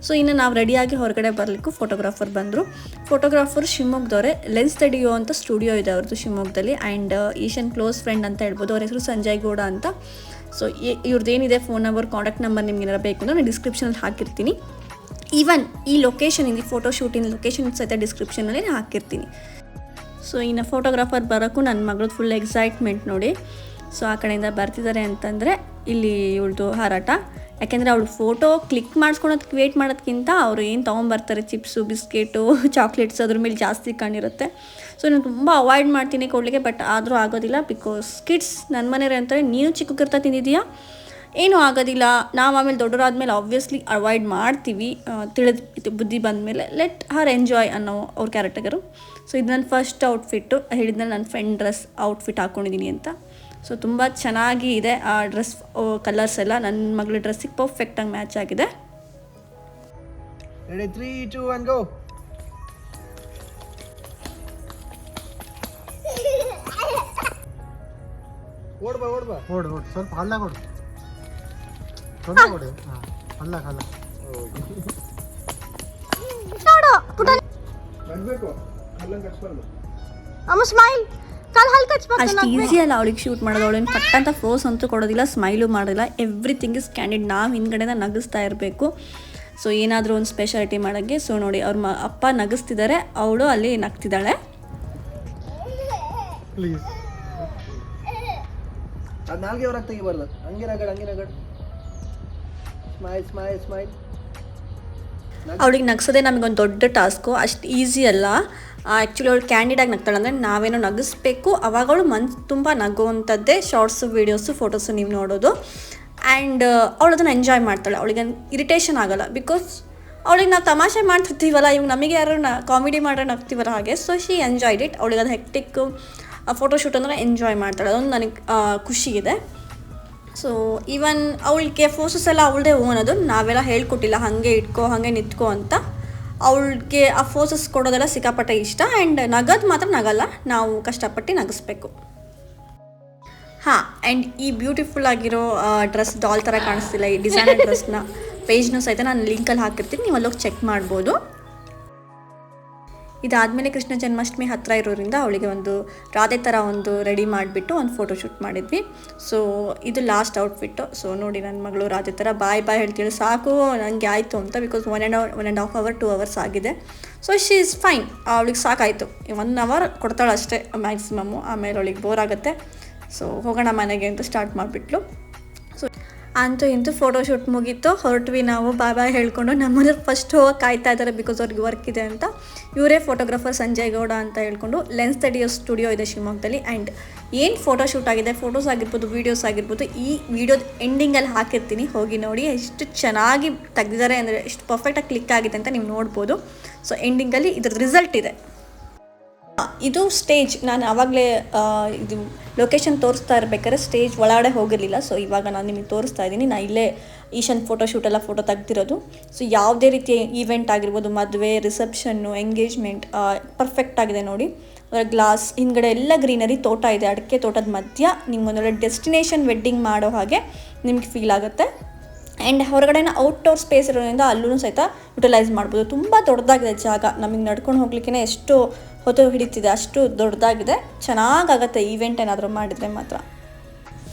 ಸೊ ಇನ್ನು ನಾವು ರೆಡಿಯಾಗಿ ಹೊರಗಡೆ ಬರಲಿಕ್ಕೂ ಫೋಟೋಗ್ರಾಫರ್ ಬಂದರು. ಫೋಟೋಗ್ರಾಫರ್ ಶಿವಮೊಗ್ಗದವರೇ. ಲೆನ್ಸ್ ಸ್ಟುಡಿಯೋ ಅಂತ ಸ್ಟುಡಿಯೋ ಇದೆ ಅವ್ರದ್ದು ಶಿವಮೊಗ್ಗದಲ್ಲಿ. ಆ್ಯಂಡ್ ಈಶನ್ ಕ್ಲೋಸ್ ಫ್ರೆಂಡ್ ಅಂತ ಹೇಳ್ಬೋದು. ಅವ್ರ ಹೆಸರು ಸಂಜಯ್ ಗೌಡ ಅಂತ. ಸೊ ಇವ್ರದ್ದೇನಿದೆ ಫೋನ್ ನಂಬರ್, ಕಾಂಟ್ಯಾಕ್ಟ್ ನಂಬರ್ ನಿಮ್ಗೆ ಏನಾರು ಬೇಕು ಅಂದರೆ ನಾನು ಡಿಸ್ಕ್ರಿಪ್ಷನಲ್ಲಿ ಹಾಕಿರ್ತೀನಿ. ಈವನ್ ಈ ಲೊಕೇಶನ್, ಈ ಫೋಟೋಶೂಟಿನ ಲೊಕೇಶನ್ ಸಹಿತ ಡಿಸ್ಕ್ರಿಪ್ಷನಲ್ಲಿ ಹಾಕಿರ್ತೀನಿ. ಸೊ ಇನ್ನು ಫೋಟೋಗ್ರಾಫರ್ ಬರೋಕ್ಕೂ ನನ್ನ ಮಗಳದ್ದು ಫುಲ್ ಎಕ್ಸೈಟ್ಮೆಂಟ್ ನೋಡಿ. ಸೊ ಆ ಕಡೆಯಿಂದ ಬರ್ತಿದ್ದಾರೆ ಅಂತಂದರೆ ಇಲ್ಲಿ ಇವಳ್ದು ಹಾರಾಟ. ಯಾಕೆಂದರೆ ಅವಳು ಫೋಟೋ ಕ್ಲಿಕ್ ಮಾಡಿಸ್ಕೊಳೋದಕ್ಕೆ ವೇಟ್ ಮಾಡೋದಕ್ಕಿಂತ ಅವರು ಏನು ತೊಗೊಂಬರ್ತಾರೆ, ಚಿಪ್ಸು, ಬಿಸ್ಕೆಟು, ಚಾಕ್ಲೇಟ್ಸ್, ಅದ್ರ ಮೇಲೆ ಜಾಸ್ತಿ ಕಣ್ಣಿರುತ್ತೆ. ಸೊ ನಾನು ತುಂಬ ಅವಾಯ್ಡ್ ಮಾಡ್ತೀನಿ ಕೊಡಲಿಕ್ಕೆ, ಬಟ್ ಆದರೂ ಆಗೋದಿಲ್ಲ. ಬಿಕಾಸ್ ಕಿಡ್ಸ್ ನನ್ನ ಮನೆಯವ್ರು ಅಂತಾರೆ, ನೀನು ಚಿಕ್ಕಗಿರ್ತಾ ತಿಂದಿದೆಯಾ, ಏನೂ ಆಗೋದಿಲ್ಲ. ನಾವು ಆಮೇಲೆ ದೊಡ್ಡವರಾದ್ಮೇಲೆ ಆಬ್ವಿಯಸ್ಲಿ ಅವಾಯ್ಡ್ ಮಾಡ್ತೀವಿ, ತಿಳಿದು ಬುದ್ಧಿ ಬಂದಮೇಲೆ. ಲೆಟ್ ಹರ್ ಎಂಜಾಯ್ ಅನ್ನೋ ಅವ್ರ ಕ್ಯಾರೆಕ್ಟರು. ಸೊ ಇದು ನನ್ನ ಫಸ್ಟ್ ಔಟ್ಫಿಟ್ಟು. ಹೇಳಿದ್ಮೇಲೆ ನನ್ನ ಫ್ರೆಂಡ್ ಡ್ರೆಸ್ ಔಟ್ಫಿಟ್ ಹಾಕ್ಕೊಂಡಿದ್ದೀನಿ ಅಂತ. ಸೊ ತುಂಬ ಚೆನ್ನಾಗಿ ಇದೆ ಆ ಡ್ರೆಸ್ ಕಲರ್ಸ್ ಎಲ್ಲ. ನನ್ನ ಮಗಳ ಡ್ರೆಸ್ಸಿಗೆ ಪರ್ಫೆಕ್ಟಾಗಿ ಮ್ಯಾಚ್ ಆಗಿದೆ. ರೆಡಿ 3, 2, 1 ಗೋ. ಓಡ್ ಸ್ವಲ್ಪ ಹಳ್ಳ ಕೊಡು. ನೋಡು ಹಳ್ಳ ನಡ್ಬೇಕು, ಹಲ್ಲ ಕಟ್ಸ್ಬಾರ್ದು. ಅಮ್ಮ ಸ್ಮೈಲ್ ಅಷ್ಟು ಈಸಿ ಅಲ್ಲ ಅವಳಿಗೆ ಶೂಟ್ ಮಾಡೋದು. ಅವಳೇನು ಪಟ್ಟ ಅಂತ ಫೋಸ್ ಅಂತೂ ಕೊಡೋದಿಲ್ಲ, ಸ್ಮೈಲು ಮಾಡೋದಿಲ್ಲ. Everything is candid. ನಾವು ಹಿಂದ್ಗಡೆನ ನಗಿಸ್ತಾ ಇರಬೇಕು. ಸೊ ಏನಾದರೂ ಒಂದು ಸ್ಪೆಷಾಲಿಟಿ ಮಾಡೋಕ್ಕೆ. ಸೊ ನೋಡಿ ಅವ್ರ ಅಪ್ಪ ನಗಿಸ್ತಿದ್ದಾರೆ, ಅವಳು ಅಲ್ಲಿ ನಗ್ತಿದ್ದಾಳೆ. ಅದು ನಾಲ್ಗೆ ಹೊರಗೆ ತೆಗಿಬಾರ್ದು. ಹಂಗೆ ನಗಡ್. ಸ್ಮೈಲ್. ಅವಳಿಗೆ ನಗ್ಸೋದೇ ನಮಗೊಂದು ದೊಡ್ಡ ಟಾಸ್ಕು. ಅಷ್ಟು ಈಸಿ ಅಲ್ಲ. ಆ್ಯಕ್ಚುಲಿ ಅವಳು ಕ್ಯಾಂಡಿಡಾಗಿ ನಗ್ತಾಳೆ. ಅಂದರೆ ನಾವೇನೋ ನಗಿಸ್ಬೇಕು, ಅವಾಗ ಅವಳು ಮನ್ಸು ತುಂಬ ನಗುವಂಥದ್ದೇ ಶಾರ್ಟ್ಸು, ವೀಡಿಯೋಸು, ಫೋಟೋಸು ನೀವು ನೋಡೋದು. ಆ್ಯಂಡ್ ಅವಳು ಅದನ್ನು ಎಂಜಾಯ್ ಮಾಡ್ತಾಳೆ. ಅವಳಿಗೆ ಇರಿಟೇಷನ್ ಆಗೋಲ್ಲ. ಬಿಕಾಸ್ ಅವಳಿಗೆ ನಾವು ತಮಾಷೆ ಮಾಡ್ತಿರ್ತೀವಲ್ಲ, ಇವಾಗ ನಮಗೆ ಯಾರು ಕಾಮಿಡಿ ಮಾಡ್ರೆ ನಗ್ತೀವಲ್ಲ ಹಾಗೆ. So she enjoyed it. ಅವಳಿಗೆ ಅದು ಹೆಕ್ಟಿಕ್ ಫೋಟೋಶೂಟ್ ಅಂದರೆ ಎಂಜಾಯ್ ಮಾಡ್ತಾಳೆ. ಅದೊಂದು ನನಗೆ ಖುಷಿ ಇದೆ. ಸೊ ಈವನ್ ಅವಳಿಗೆ ಫೋಸಸ್ ಎಲ್ಲ ಅವಳದೇ ಅನ್ನೋದು, ನಾವೆಲ್ಲ ಹೇಳ್ಕೊಟ್ಟಿಲ್ಲ ಹಾಗೆ ಇಟ್ಕೋ, ಹಾಗೆ ನಿಂತ್ಕೋ ಅಂತ. ಅವಳಿಗೆ ಆ ಫೋಸಸ್ ಕೊಡೋದೆಲ್ಲ ಸಿಕ್ಕಾಪಟ್ಟೆ ಇಷ್ಟ. ಆ್ಯಂಡ್ ನಗೋದು ಮಾತ್ರ ನಗಲ್ಲ, ನಾವು ಕಷ್ಟಪಟ್ಟು ನಗಿಸ್ಬೇಕು. ಹಾಂ, ಆ್ಯಂಡ್ ಈ ಬ್ಯೂಟಿಫುಲ್ ಆಗಿರೋ ಡ್ರೆಸ್ ಡಾಲ್ ಥರ ಕಾಣಿಸ್ತಿಲ್ಲ, ಈ ಡಿಸೈನರ್ ಡ್ರೆಸ್ನ ಪೇಜ್ನೂ ಸಹಿತ ನಾನು ಲಿಂಕಲ್ಲಿ ಹಾಕಿರ್ತೀನಿ, ನೀವು ಅಲ್ಲೋಗಿ ಚೆಕ್ ಮಾಡ್ಬೋದು. ಇದಾದಮೇಲೆ ಕೃಷ್ಣ ಜನ್ಮಾಷ್ಟಮಿ ಹತ್ತಿರ ಇರೋದ್ರಿಂದ ಅವಳಿಗೆ ಒಂದು ರಾಧೆ ಥರ ಒಂದು ರೆಡಿ ಮಾಡಿಬಿಟ್ಟು ಒಂದು ಫೋಟೋಶೂಟ್ ಮಾಡಿದ್ವಿ. ಸೊ ಇದು ಲಾಸ್ಟ್ ಔಟ್ಫಿಟ್ಟು. ಸೊ ನೋಡಿ ನನ್ನ ಮಗಳು ರಾಧೆ ಥರ ಬಾಯ್ ಹೇಳ್ತೀಳಿ, ಸಾಕು ನನಗೆ ಆಯಿತು ಅಂತ. ಬಿಕಾಸ್ 1.5 hour 2 hours ಆಗಿದೆ. So she is fine. ಅವಳಿಗೆ ಸಾಕಾಯಿತು. 1 hour ಕೊಡ್ತಾಳೆ ಅಷ್ಟೇ ಮ್ಯಾಕ್ಸಿಮಮ್ಮು. ಆಮೇಲೆ ಅವಳಿಗೆ ಬೋರ್ ಆಗುತ್ತೆ. ಸೊ ಹೋಗೋಣ ಮನೆಗೆ ಅಂತ ಸ್ಟಾರ್ಟ್ ಮಾಡಿಬಿಟ್ಲು. ಸೊ ಅಂತೂ ಇಂತೂ ಫೋಟೋಶೂಟ್ ಮುಗೀತು, ಹೊರಟ್ವಿ ನಾವು. ಬಾಯ್ ಹೇಳ್ಕೊಂಡು. ನಮ್ಮನೆಯವ್ರು ಫಸ್ಟ್ ಹೋಗೋಕೆ ಕಾಯ್ತಾ ಇದ್ದಾರೆ, ಬಿಕಾಸ್ ಅವ್ರಿಗೆ ವರ್ಕ್ ಇದೆ ಅಂತ. ಇವರೇ ಫೋಟೋಗ್ರಾಫರ್ ಸಂಜಯ್ ಗೌಡ ಅಂತ ಹೇಳ್ಕೊಂಡು. ಲೆನ್ಸ್ ಸ್ಟುಡಿಯೋ ಇದೆ ಶಿವಮೊಗ್ಗದಲ್ಲಿ. ಆ್ಯಂಡ್ ಏನು ಫೋಟೋಶೂಟ್ ಆಗಿದೆ, ಫೋಟೋಸ್ ಆಗಿರ್ಬೋದು, ವೀಡಿಯೋಸ್ ಆಗಿರ್ಬೋದು, ಈ ವಿಡಿಯೋದ ಎಂಡಿಂಗಲ್ಲಿ ಹಾಕಿರ್ತೀನಿ, ಹೋಗಿ ನೋಡಿ. ಎಷ್ಟು ಚೆನ್ನಾಗಿ ತೆಗೆದಿದ್ದಾರೆ ಅಂದರೆ, ಎಷ್ಟು ಪರ್ಫೆಕ್ಟಾಗಿ ಕ್ಲಿಕ್ ಆಗಿದೆ ಅಂತ ನೀವು ನೋಡ್ಬೋದು. ಸೊ ಎಂಡಿಂಗಲ್ಲಿ ಇದ್ರ ರಿಸಲ್ಟ್ ಇದೆ. ಇದು ಸ್ಟೇಜ್. ನಾನು ಆವಾಗಲೇ ಇದು ಲೊಕೇಶನ್ ತೋರಿಸ್ತಾ ಇರ್ಬೇಕಾದ್ರೆ ಸ್ಟೇಜ್ ಒಳಗಡೆ ಹೋಗಿರಲಿಲ್ಲ. ಸೊ ಇವಾಗ ನಾನು ನಿಮಗೆ ತೋರಿಸ್ತಾ ಇದ್ದೀನಿ. ನಾನು ಇಲ್ಲೇ ಈಶನ್ ಫೋಟೋಶೂಟೆಲ್ಲ ಫೋಟೋ ತೆಗ್ದಿರೋದು. ಸೊ ಯಾವುದೇ ರೀತಿಯ ಈವೆಂಟ್ ಆಗಿರ್ಬೋದು, ಮದುವೆ, ರಿಸೆಪ್ಷನ್ನು, ಎಂಗೇಜ್ಮೆಂಟ್ ಪರ್ಫೆಕ್ಟ್ ಆಗಿದೆ ನೋಡಿ. ಅದರ ಗ್ಲಾಸ್ ಹಿಂದ್ಗಡೆ ಎಲ್ಲ ಗ್ರೀನರಿ, ತೋಟ ಇದೆ, ಅಡಿಕೆ ತೋಟದ ಮಧ್ಯ ನಿಮ್ಗೊಂದೊಳ್ಳೆ ಡೆಸ್ಟಿನೇಷನ್ ವೆಡ್ಡಿಂಗ್ ಮಾಡೋ ಹಾಗೆ ನಿಮ್ಗೆ ಫೀಲ್ ಆಗುತ್ತೆ. ಆ್ಯಂಡ್ ಹೊರಗಡೆನ ಔಟ್ಡೋರ್ ಸ್ಪೇಸ್ ಇರೋದ್ರಿಂದ ಅಲ್ಲೂ ಸಹಿತ ಯುಟಿಲೈಸ್ ಮಾಡ್ಬೋದು. ತುಂಬ ದೊಡ್ಡದಾಗಿದೆ ಜಾಗ, ನಮಗೆ ನಡ್ಕೊಂಡು ಹೋಗ್ಲಿಕ್ಕೆ ಎಷ್ಟು ಹೊತ್ತು ಹಿಡಿತಿದೆ, ಅಷ್ಟು ದೊಡ್ಡದಾಗಿದೆ. ಚೆನ್ನಾಗಾಗತ್ತೆ ಈವೆಂಟ್ ಏನಾದರೂ ಮಾಡಿದರೆ ಮಾತ್ರ.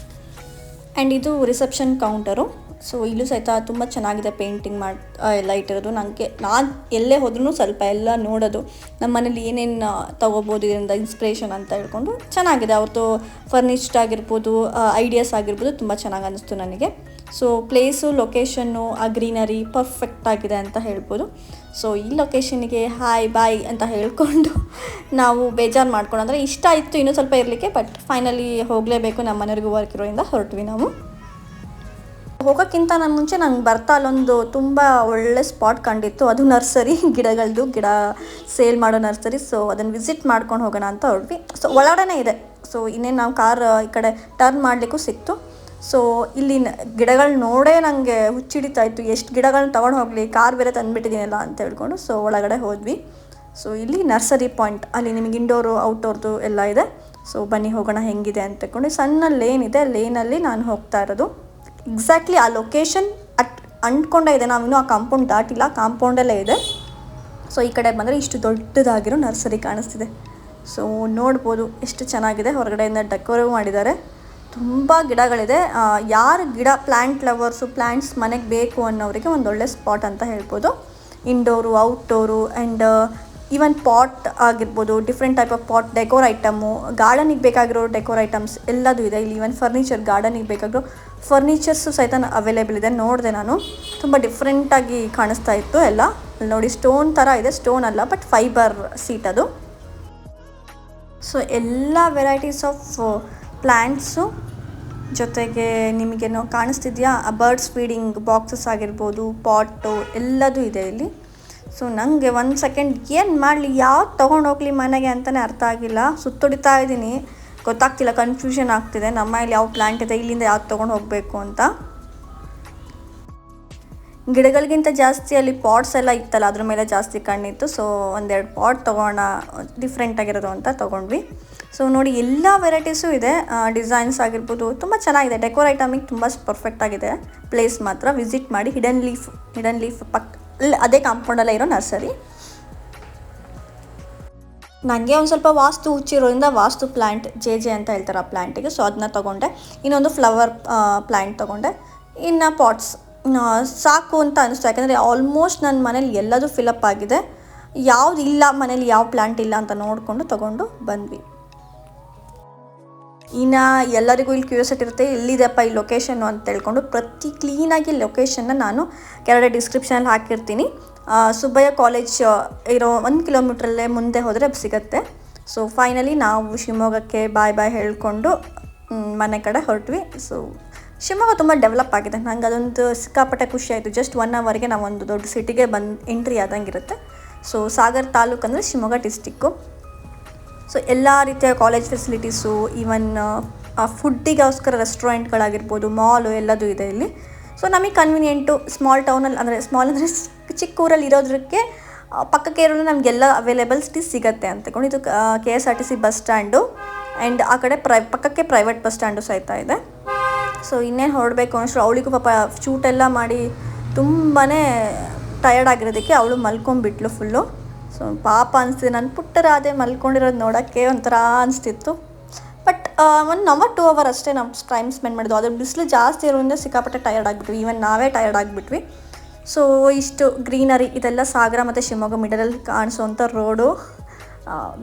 ಆ್ಯಂಡ್ ಇದು ರಿಸೆಪ್ಷನ್ ಕೌಂಟರು. ಸೊ ಇಲ್ಲೂ ಸಹಿತ ತುಂಬ ಚೆನ್ನಾಗಿದೆ, ಪೇಂಟಿಂಗ್ ಎಲ್ಲ ಇಟ್ಟಿರೋದು. ನಾನು ಎಲ್ಲೇ ಹೋದ್ರೂ ಸ್ವಲ್ಪ ಎಲ್ಲ ನೋಡೋದು, ನಮ್ಮ ಮನೇಲಿ ಏನೇನು ತೊಗೋಬೋದು ಇದರಿಂದ ಇನ್ಸ್ಪಿರೇಷನ್ ಅಂತ ಹೇಳ್ಕೊಂಡು ಚೆನ್ನಾಗಿದೆ. ಅವ್ರದ್ದು ಫರ್ನಿಶ್ಡ್ ಆಗಿರ್ಬೋದು, ಐಡಿಯಾಸ್ ಆಗಿರ್ಬೋದು, ತುಂಬ ಚೆನ್ನಾಗಿ ಅನ್ನಿಸ್ತು ನನಗೆ. ಸೊ ಪ್ಲೇಸು, ಲೊಕೇಶನ್ನು, ಆ ಗ್ರೀನರಿ ಪರ್ಫೆಕ್ಟ್ ಆಗಿದೆ ಅಂತ ಹೇಳ್ಬೋದು. ಸೊ ಈ ಲೊಕೇಶನಿಗೆ ಹಾಯ್ ಬಾಯ್ ಅಂತ ಹೇಳ್ಕೊಂಡು ನಾವು ಬೇಜಾರು ಮಾಡ್ಕೊಂಡು, ಅಂದರೆ ಇಷ್ಟ ಇತ್ತು ಇನ್ನೂ ಸ್ವಲ್ಪ ಇರಲಿಕ್ಕೆ, ಬಟ್ ಫೈನಲಿ ಹೋಗಲೇಬೇಕು, ನಮ್ಮ ಮನೆಯವ್ರಿಗೂ ವರ್ಕ್ ಇರೋದ್ರಿಂದ ಹೊರಟ್ವಿ ನಾವು. ಹೋಗೋಕ್ಕಿಂತ ನಾನು ಮುಂಚೆ ನಂಗೆ ಬರ್ತಾ ಅಲ್ಲೊಂದು ತುಂಬ ಒಳ್ಳೆ ಸ್ಪಾಟ್ ಕಂಡಿತ್ತು. ಅದು ನರ್ಸರಿ, ಗಿಡ ಸೇಲ್ ಮಾಡೋ ನರ್ಸರಿ. ಸೊ ಅದನ್ನು ವಿಸಿಟ್ ಮಾಡ್ಕೊಂಡು ಹೋಗೋಣ ಅಂತ ಹೊರಟ್ವಿ. ಸೊ ಒಳಗಡೆ ಇದೆ. ಸೊ ಇನ್ನೇನು ನಾವು ಕಾರ್ ಈ ಕಡೆ ಟರ್ನ್ ಮಾಡಲಿಕ್ಕೂ ಸಿಕ್ತು. ಸೊ ಇಲ್ಲಿ ಗಿಡಗಳು ನೋಡೇ ನನಗೆ ಹುಚ್ಚಿಡಿತಾ ಇತ್ತು, ಎಷ್ಟು ಗಿಡಗಳನ್ನ ತೊಗೊಂಡು ಹೋಗಲಿ, ಕಾರ್ ಬೇರೆ ತಂದುಬಿಟ್ಟಿದ್ದೀನಲ್ಲ ಅಂತ ಹೇಳ್ಕೊಂಡು. ಸೊ ಒಳಗಡೆ ಹೋದ್ವಿ. ಸೊ ಇಲ್ಲಿ ನರ್ಸರಿ ಪಾಯಿಂಟ್, ಅಲ್ಲಿ ನಿಮಗೆ ಇಂಡೋರು ಔಟ್ಡೋರ್ದು ಎಲ್ಲ ಇದೆ. ಸೊ ಬನ್ನಿ ಹೋಗೋಣ ಹೆಂಗಿದೆ ಅಂತ ಹೇಳ್ಕೊಂಡು. ಸಣ್ಣ ಲೇನ್ ಇದೆ, ಲೇನಲ್ಲಿ ನಾನು ಹೋಗ್ತಾ ಇರೋದು. ಎಕ್ಸಾಕ್ಟ್ಲಿ ಆ ಲೊಕೇಶನ್ ಅಂದ್ಕೊಂಡೇ ಇದೆ, ನಾವಿನ್ನೂ ಆ ಕಾಂಪೌಂಡ್ ದಾಟಿಲ್ಲ, ಕಾಂಪೌಂಡಲ್ಲೇ ಇದೆ. ಸೊ ಈ ಕಡೆ ಬಂದರೆ ಇಷ್ಟು ದೊಡ್ಡದಾಗಿರೋ ನರ್ಸರಿ ಕಾಣಿಸ್ತಿದೆ. ಸೊ ನೋಡ್ಬೋದು ಎಷ್ಟು ಚೆನ್ನಾಗಿದೆ. ಹೊರಗಡೆಯಿಂದ ಡೆಕೋರೇಟ್ ಮಾಡಿದ್ದಾರೆ, ತುಂಬ ಗಿಡಗಳಿದೆ. ಯಾರು ಪ್ಲ್ಯಾಂಟ್ ಲವರ್ಸು, ಪ್ಲ್ಯಾಂಟ್ಸ್ ಮನೆಗೆ ಬೇಕು ಅನ್ನೋರಿಗೆ ಒಂದೊಳ್ಳೆ ಸ್ಪಾಟ್ ಅಂತ ಹೇಳ್ಬೋದು. Indoor, outdoor and even pot ಆಗಿರ್ಬೋದು, different type of pot, decor item, ಗಾರ್ಡನಿಗೆ ಬೇಕಾಗಿರೋ ಡೆಕೋರ್ ಐಟಮ್ಸ್ ಎಲ್ಲದೂ ಇದೆ ಇಲ್ಲಿ. ಈವನ್ ಫರ್ನಿಚರ್, ಗಾರ್ಡನಿಗೆ ಬೇಕಾಗಿರೋ ಫರ್ನಿಚರ್ಸು ಸಹಿತ ಅವೈಲೇಬಲ್ ಇದೆ. ನೋಡಿದೆ ನಾನು, ತುಂಬ ಡಿಫ್ರೆಂಟಾಗಿ ಕಾಣಿಸ್ತಾ ಇತ್ತು ಎಲ್ಲ. ಅಲ್ಲಿ ನೋಡಿ ಸ್ಟೋನ್ ಥರ ಇದೆ, ಸ್ಟೋನ್ ಅಲ್ಲ ಬಟ್ ಫೈಬರ್ ಸೀಟ್ ಅದು. ಸೊ ಎಲ್ಲ ವೆರೈಟೀಸ್ ಆಫ್ ಪ್ಲ್ಯಾಂಟ್ಸು, ಜೊತೆಗೆ ನಿಮಗೇನೋ ಕಾಣಿಸ್ತಿದೆಯಾ ಬರ್ಡ್ಸ್ ಫೀಡಿಂಗ್ ಬಾಕ್ಸಸ್ ಆಗಿರ್ಬೋದು, ಪಾಟು ಎಲ್ಲದೂ ಇದೆ ಇಲ್ಲಿ. ಸೊ ನನಗೆ ಒಂದು ಸೆಕೆಂಡ್ ಏನು ಮಾಡಲಿ, ಯಾವ್ದು ತೊಗೊಂಡು ಹೋಗ್ಲಿ ಮನೆಗೆ ಅಂತಲೇ ಅರ್ಥ ಆಗಿಲ್ಲ. ಸುತ್ತೊಡಿತಾ ಇದ್ದೀನಿ, ಗೊತ್ತಾಗ್ತಿಲ್ಲ, ಕನ್ಫ್ಯೂಷನ್ ಆಗ್ತಿದೆ. ನಮ್ಮ ಮನೇಲಿ ಯಾವ ಪ್ಲ್ಯಾಂಟ್ ಇದೆ, ಇಲ್ಲಿಂದ ಯಾವ್ದು ತೊಗೊಂಡು ಹೋಗಬೇಕು ಅಂತ. ಗಿಡಗಳಿಗಿಂತ ಜಾಸ್ತಿ ಅಲ್ಲಿ ಪಾಟ್ಸ್ ಎಲ್ಲ ಇತ್ತಲ್ಲ, ಅದ್ರ ಮೇಲೆ ಜಾಸ್ತಿ ಕಣ್ಣಿತ್ತು. ಸೊ ಒಂದೆರಡು ಪಾಟ್ ತೊಗೋಣ, ಡಿಫ್ರೆಂಟಾಗಿರೋದು ಅಂತ ತೊಗೊಂಡ್ವಿ. ಸೊ ನೋಡಿ ಎಲ್ಲ ವೆರೈಟೀಸು ಇದೆ, ಡಿಸೈನ್ಸ್ ಆಗಿರ್ಬೋದು, ತುಂಬ ಚೆನ್ನಾಗಿದೆ. ಡೆಕೋರ್ ಐಟಮಿಗೆ ತುಂಬ ಪರ್ಫೆಕ್ಟಾಗಿದೆ ಪ್ಲೇಸ್ ಮಾತ್ರ. ವಿಸಿಟ್ ಮಾಡಿ. ಹಿಡನ್ ಲೀಫ್ ಅದೇ ಕಾಂಪೌಂಡಲ್ಲೇ ಇರೋ ನರ್ಸರಿ. ನನಗೆ ಒಂದು ಸ್ವಲ್ಪ ವಾಸ್ತು ಹುಚ್ಚಿರೋದ್ರಿಂದ ವಾಸ್ತು ಪ್ಲ್ಯಾಂಟ್ ಜೆ ಅಂತ ಹೇಳ್ತಾರೆ ಆ ಪ್ಲ್ಯಾಂಟಿಗೆ. ಸೊ ಅದನ್ನ ತೊಗೊಂಡೆ. ಇನ್ನೊಂದು ಫ್ಲವರ್ ಪ್ಲ್ಯಾಂಟ್ ತೊಗೊಂಡೆ. ಇನ್ನು ಪಾಟ್ಸ್ ಸಾಕು ಅಂತ ಅನಿಸ್ತು, ಯಾಕಂದರೆ ಆಲ್ಮೋಸ್ಟ್ ನನ್ನ ಮನೇಲಿ ಎಲ್ಲದೂ ಫಿಲಪ್ ಆಗಿದೆ. ಯಾವುದು ಇಲ್ಲ ಮನೇಲಿ, ಯಾವ ಪ್ಲ್ಯಾಂಟ್ ಇಲ್ಲ ಅಂತ ನೋಡಿಕೊಂಡು ತೊಗೊಂಡು ಬಂದ್ವಿ. ಇನ್ನು ಎಲ್ಲರಿಗೂ ಇಲ್ಲಿ ಕ್ಯೂರಿಯಾಸಿಟಿ ಇರುತ್ತೆ, ಎಲ್ಲಿದೆಪ್ಪ ಈ ಲೊಕೇಶನ್ನು ಅಂತ ಹೇಳ್ಕೊಂಡು. ಪ್ರತಿ ಕ್ಲೀನಾಗಿ ಲೊಕೇಶನ್ನ ನಾನು ಕೆಳಗಡೆ ಡಿಸ್ಕ್ರಿಪ್ಷನಲ್ಲಿ ಹಾಕಿರ್ತೀನಿ. ಸುಬ್ಬಯ್ಯ ಕಾಲೇಜ್ ಇರೋ 1 ಕಿಲೋಮೀಟ್ರಲ್ಲೇ ಮುಂದೆ ಹೋದರೆ ಸಿಗುತ್ತೆ. ಸೊ ಫೈನಲಿ ನಾವು ಶಿವಮೊಗ್ಗಕ್ಕೆ ಬಾಯ್ ಹೇಳ್ಕೊಂಡು ಮನೆ ಕಡೆ ಹೊರಟ್ವಿ. ಸೊ ಶಿವಮೊಗ್ಗ ತುಂಬ ಡೆವಲಪ್ ಆಗಿದೆ, ನಂಗೆ ಅದೊಂದು ಸಿಕ್ಕಾಪಟ್ಟೆ ಖುಷಿ ಆಯಿತು. ಜಸ್ಟ್ 1 ಅವರ್ಗೆ ನಾವು ಒಂದು ದೊಡ್ಡ ಸಿಟಿಗೆ ಎಂಟ್ರಿ ಆದಂಗೆ ಇರುತ್ತೆ. ಸೊ ಸಾಗರ್ ತಾಲೂಕು ಅಂದರೆ ಶಿವಮೊಗ್ಗ ಡಿಸ್ಟಿಕ್ಕು. ಸೊ ಎಲ್ಲ ರೀತಿಯ ಕಾಲೇಜ್ ಫೆಸಿಲಿಟೀಸು, ಈವನ್ ಫುಡ್ಡಿಗೋಸ್ಕರ ರೆಸ್ಟೋರೆಂಟ್ಗಳಾಗಿರ್ಬೋದು, ಮಾಲು ಎಲ್ಲದೂ ಇದೆ ಇಲ್ಲಿ. ಸೊ ನಮಗೆ ಕನ್ವೀನಿಯೆಂಟು. ಸ್ಮಾಲ್ ಟೌನಲ್ಲಿ ಅಂದರೆ ಚಿಕ್ಕ ಊರಲ್ಲಿ ಇರೋದಕ್ಕೆ ಪಕ್ಕಕ್ಕೆ ಇರೋದು ನಮಗೆಲ್ಲ ಅವೈಲೇಬಲ್ಸಿಟೀಸ್ ಸಿಗುತ್ತೆ ಅಂತ. ಇದು KSRTC ಬಸ್ ಸ್ಟ್ಯಾಂಡು ಆ್ಯಂಡ್ ಆ ಕಡೆ ಪಕ್ಕಕ್ಕೆ ಪ್ರೈವೇಟ್ ಬಸ್ ಸ್ಟ್ಯಾಂಡು ಸಹಿತ ಇದೆ. ಸೊ ಇನ್ನೇನು ಹೊರಡಬೇಕು ಅಷ್ಟು ಅವಳಿಗೂ ಪಾಪ ಶೂಟೆಲ್ಲ ಮಾಡಿ ತುಂಬಾ ಟಯರ್ಡ್ ಆಗಿರೋದಕ್ಕೆ ಅವಳು ಮಲ್ಕೊಂಡ್ಬಿಟ್ಲು ಫುಲ್ಲು. ಸೊ ಪಾಪ ಅನಿಸ್ತಿದೆ, ನನ್ನ ಪುಟ್ಟರಾದೆ ಮಲ್ಕೊಂಡಿರೋದು ನೋಡೋಕ್ಕೆ ಒಂಥರ ಅನಿಸ್ತಿತ್ತು. ಬಟ್ 1 ಅವರ್ 2 ಅವರ್ ಅಷ್ಟೇ ನಾವು ಟೈಮ್ ಸ್ಪೆಂಡ್ ಮಾಡಿದ್ವು. ಅದ್ರ ಬಿಸಿಲು ಜಾಸ್ತಿ ಇರೋದ್ರಿಂದ ಸಿಕ್ಕಾಪಟ್ಟೆ ಟಯರ್ಡ್ ಆಗಿಬಿಟ್ವಿ, ಈವನ್ ನಾವೇ ಟಯರ್ಡ್ ಆಗಿಬಿಟ್ವಿ. ಸೊ ಇಷ್ಟು ಗ್ರೀನರಿ, ಇದೆಲ್ಲ ಸಾಗರ ಮತ್ತು ಶಿವಮೊಗ್ಗ ಮಿಡಲಲ್ಲಿ ಕಾಣಿಸೋವಂಥ ರೋಡು.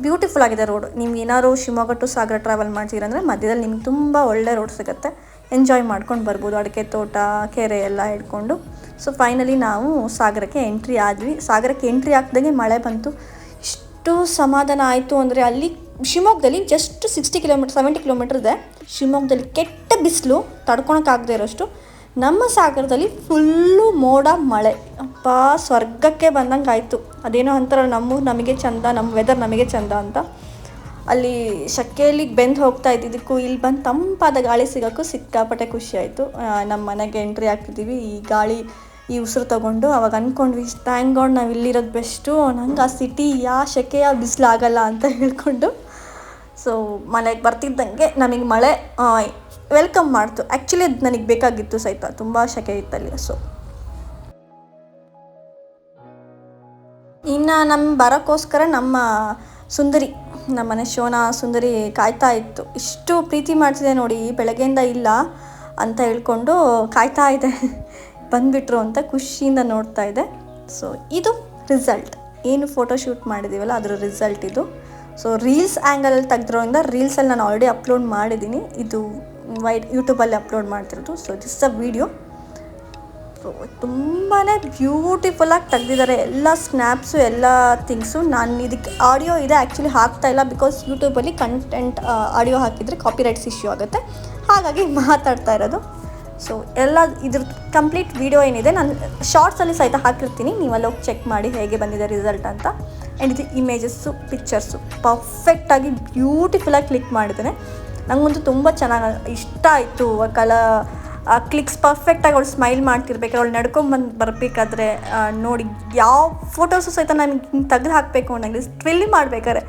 ಬ್ಯೂಟಿಫುಲ್ ಆಗಿದೆ ರೋಡು. ನೀವು ಏನಾದ್ರು ಶಿವಮೊಗ್ಗ ಟು ಸಾಗರ ಟ್ರಾವೆಲ್ ಮಾಡ್ತೀರಂದರೆ ಮಧ್ಯದಲ್ಲಿ ನಿಮ್ಗೆ ತುಂಬ ಒಳ್ಳೆ ರೋಡ್ ಸಿಗುತ್ತೆ, ಎಂಜಾಯ್ ಮಾಡ್ಕೊಂಡು ಬರ್ಬೋದು, ಅಡಿಕೆ ತೋಟ, ಕೆರೆ ಎಲ್ಲ ಹಿಡ್ಕೊಂಡು. ಸೊ ಫೈನಲಿ ನಾವು ಸಾಗರಕ್ಕೆ ಎಂಟ್ರಿ ಆದ್ವಿ. ಸಾಗರಕ್ಕೆ ಎಂಟ್ರಿ ಆಗ್ದಂಗೆ ಮಳೆ ಬಂತು. ಇಷ್ಟು ಸಮಾಧಾನ ಆಯಿತು ಅಂದರೆ, ಅಲ್ಲಿ ಶಿವಮೊಗ್ಗದಲ್ಲಿ ಜಸ್ಟ್ 70 ಕಿಲೋಮೀಟರ್ ಇದೆ. ಶಿವಮೊಗ್ಗದಲ್ಲಿ ಕೆಟ್ಟ ಬಿಸಿಲು, ತಡ್ಕೊಳಕ್ಕಾಗದೇ ಇರೋಷ್ಟು. ನಮ್ಮ ಸಾಗರದಲ್ಲಿ ಫುಲ್ಲು ಮೋಡ ಮಳೆ. ಅಪ್ಪ ಸ್ವರ್ಗಕ್ಕೆ ಬಂದಂಗೆ ಆಯಿತು. ಅದೇನೋ ಅಂತಾರೆ ನಮಗೆ ಚಂದ, ನಮ್ಮ ವೆದರ್ ನಮಗೆ ಚಂದ ಅಂತ. ಅಲ್ಲಿ ಶೆಕೆಯಲ್ಲಿ ಬೆಂದು ಹೋಗ್ತಾ ಇದ್ದಿದ್ದಕ್ಕೂ ಇಲ್ಲಿ ಬಂದು ತಂಪಾದ ಗಾಳಿ ಸಿಗೋಕ್ಕೂ ಸಿಕ್ಕಾಪಟ್ಟೆ ಖುಷಿ ಆಯಿತು. ನಮ್ಮ ಮನೆಗೆ ಎಂಟ್ರಿ ಆಗ್ತಿದ್ದೀವಿ, ಈ ಗಾಳಿ ಈ ಉಸಿರು ತೊಗೊಂಡು ಅವಾಗ ಅಂದ್ಕೊಂಡ್ವಿ ಥ್ಯಾಂಕ್ ಗಾಡ್ ನಾವು ಇಲ್ಲಿರೋದು ಬೆಸ್ಟು, ನಂಗೆ ಆ ಸಿಟಿ ಶೆಕೆಯ ಬಿಸಿಲಾಗಲ್ಲ ಅಂತ ಹೇಳ್ಕೊಂಡು. ಸೊ ಮನೆಗೆ ಬರ್ತಿದ್ದಂಗೆ ನಮಗೆ ಮಳೆ ವೆಲ್ಕಮ್ ಮಾಡ್ತು. ಆ್ಯಕ್ಚುಲಿ ಅದು ನನಗೆ ಬೇಕಾಗಿತ್ತು ಸಹಿತ, ತುಂಬ ಶೆಕೆ ಇತ್ತಲ್ಲಿ. ಸೊ ಇನ್ನು ನಮ್ಮ ಬರೋಕ್ಕೋಸ್ಕರ ನಮ್ಮ ಸುಂದರಿ, ನಮ್ಮನೆ ಶೋನಾ ಸುಂದರಿ ಕಾಯ್ತಾ ಇತ್ತು. ಇಷ್ಟು ಪ್ರೀತಿ ಮಾಡ್ತಿದೆ ನೋಡಿ, ಬೆಳಗ್ಗೆಯಿಂದ ಇಲ್ಲ ಅಂತ ಹೇಳ್ಕೊಂಡು ಕಾಯ್ತಾ ಇದೆ, ಬಂದುಬಿಟ್ರು ಅಂತ ಖುಷಿಯಿಂದ ನೋಡ್ತಾ ಇದೆ. ಸೊ ಇದು ರಿಸಲ್ಟ್, ಏನು ಫೋಟೋಶೂಟ್ ಮಾಡಿದ್ದೀವಲ್ಲ ಅದರ ರಿಸಲ್ಟ್ ಇದು. ಸೊ ರೀಲ್ಸ್ ಆ್ಯಂಗಲಲ್ಲಿ ತೆಗೆದಿರೋದ್ರಿಂದ ರೀಲ್ಸಲ್ಲಿ ನಾನು ಆಲ್ರೆಡಿ ಅಪ್ಲೋಡ್ ಮಾಡಿದ್ದೀನಿ, ಇದು ಯೂಟ್ಯೂಬಲ್ಲಿ ಅಪ್ಲೋಡ್ ಮಾಡ್ತಿರೋದು. So this a video. So ತುಂಬಾ ಬ್ಯೂಟಿಫುಲ್ಲಾಗಿ ತೆಗ್ದಿದ್ದಾರೆ ಎಲ್ಲ ಸ್ನ್ಯಾಪ್ಸು, ಎಲ್ಲ ಥಿಂಗ್ಸು. ನಾನು ಇದಕ್ಕೆ ಆಡಿಯೋ ಇದೆ ಆ್ಯಕ್ಚುಲಿ ಹಾಕ್ತಾಯಿಲ್ಲ, ಬಿಕಾಸ್ ಯೂಟ್ಯೂಬಲ್ಲಿ ಕಂಟೆಂಟ್ ಆಡಿಯೋ ಹಾಕಿದರೆ ಕಾಪಿರೈಟ್ಸ್ ಇಶ್ಯೂ ಆಗುತ್ತೆ, ಹಾಗಾಗಿ ಮಾತಾಡ್ತಾ ಇರೋದು. ಸೊ ಎಲ್ಲ ಇದ್ರ ಕಂಪ್ಲೀಟ್ ವಿಡಿಯೋ ಏನಿದೆ ನಾನು ಶಾರ್ಟ್ಸಲ್ಲಿ ಸಹಿತ ಹಾಕಿರ್ತೀನಿ, ನೀವಲ್ಲಿ ಹೋಗಿ ಚೆಕ್ ಮಾಡಿ ಹೇಗೆ ಬಂದಿದೆ ರಿಸಲ್ಟ್ ಅಂತ. ಆ್ಯಂಡ್ ಇದು ಇಮೇಜಸ್ಸು, ಪಿಕ್ಚರ್ಸು ಪರ್ಫೆಕ್ಟಾಗಿ ಬ್ಯೂಟಿಫುಲ್ಲಾಗಿ ಕ್ಲಿಕ್ ಮಾಡಿದ್ದೇನೆ. ನನಗಂತೂ ತುಂಬ ಚೆನ್ನಾಗಿ ಇಷ್ಟ ಆಯಿತು. ಆ ಕ್ಲಿಕ್ಸ್ ಪರ್ಫೆಕ್ಟಾಗಿ ಅವಳು ಸ್ಮೈಲ್ ಮಾಡ್ತಿರ್ಬೇಕಾದ್ರೆ, ಅವಳು ನಡ್ಕೊಂಬಂದು ಬರಬೇಕಾದ್ರೆ ನೋಡಿ, ಯಾವ ಫೋಟೋಸು ಸಹಿತ ನನಗೆ ಹಿಂಗೆ ತೆಗೆದು ಹಾಕಬೇಕು ನನಗೆ ಸ್ಟ್ರಿಲ್ ಮಾಡಬೇಕಾದ್ರೆ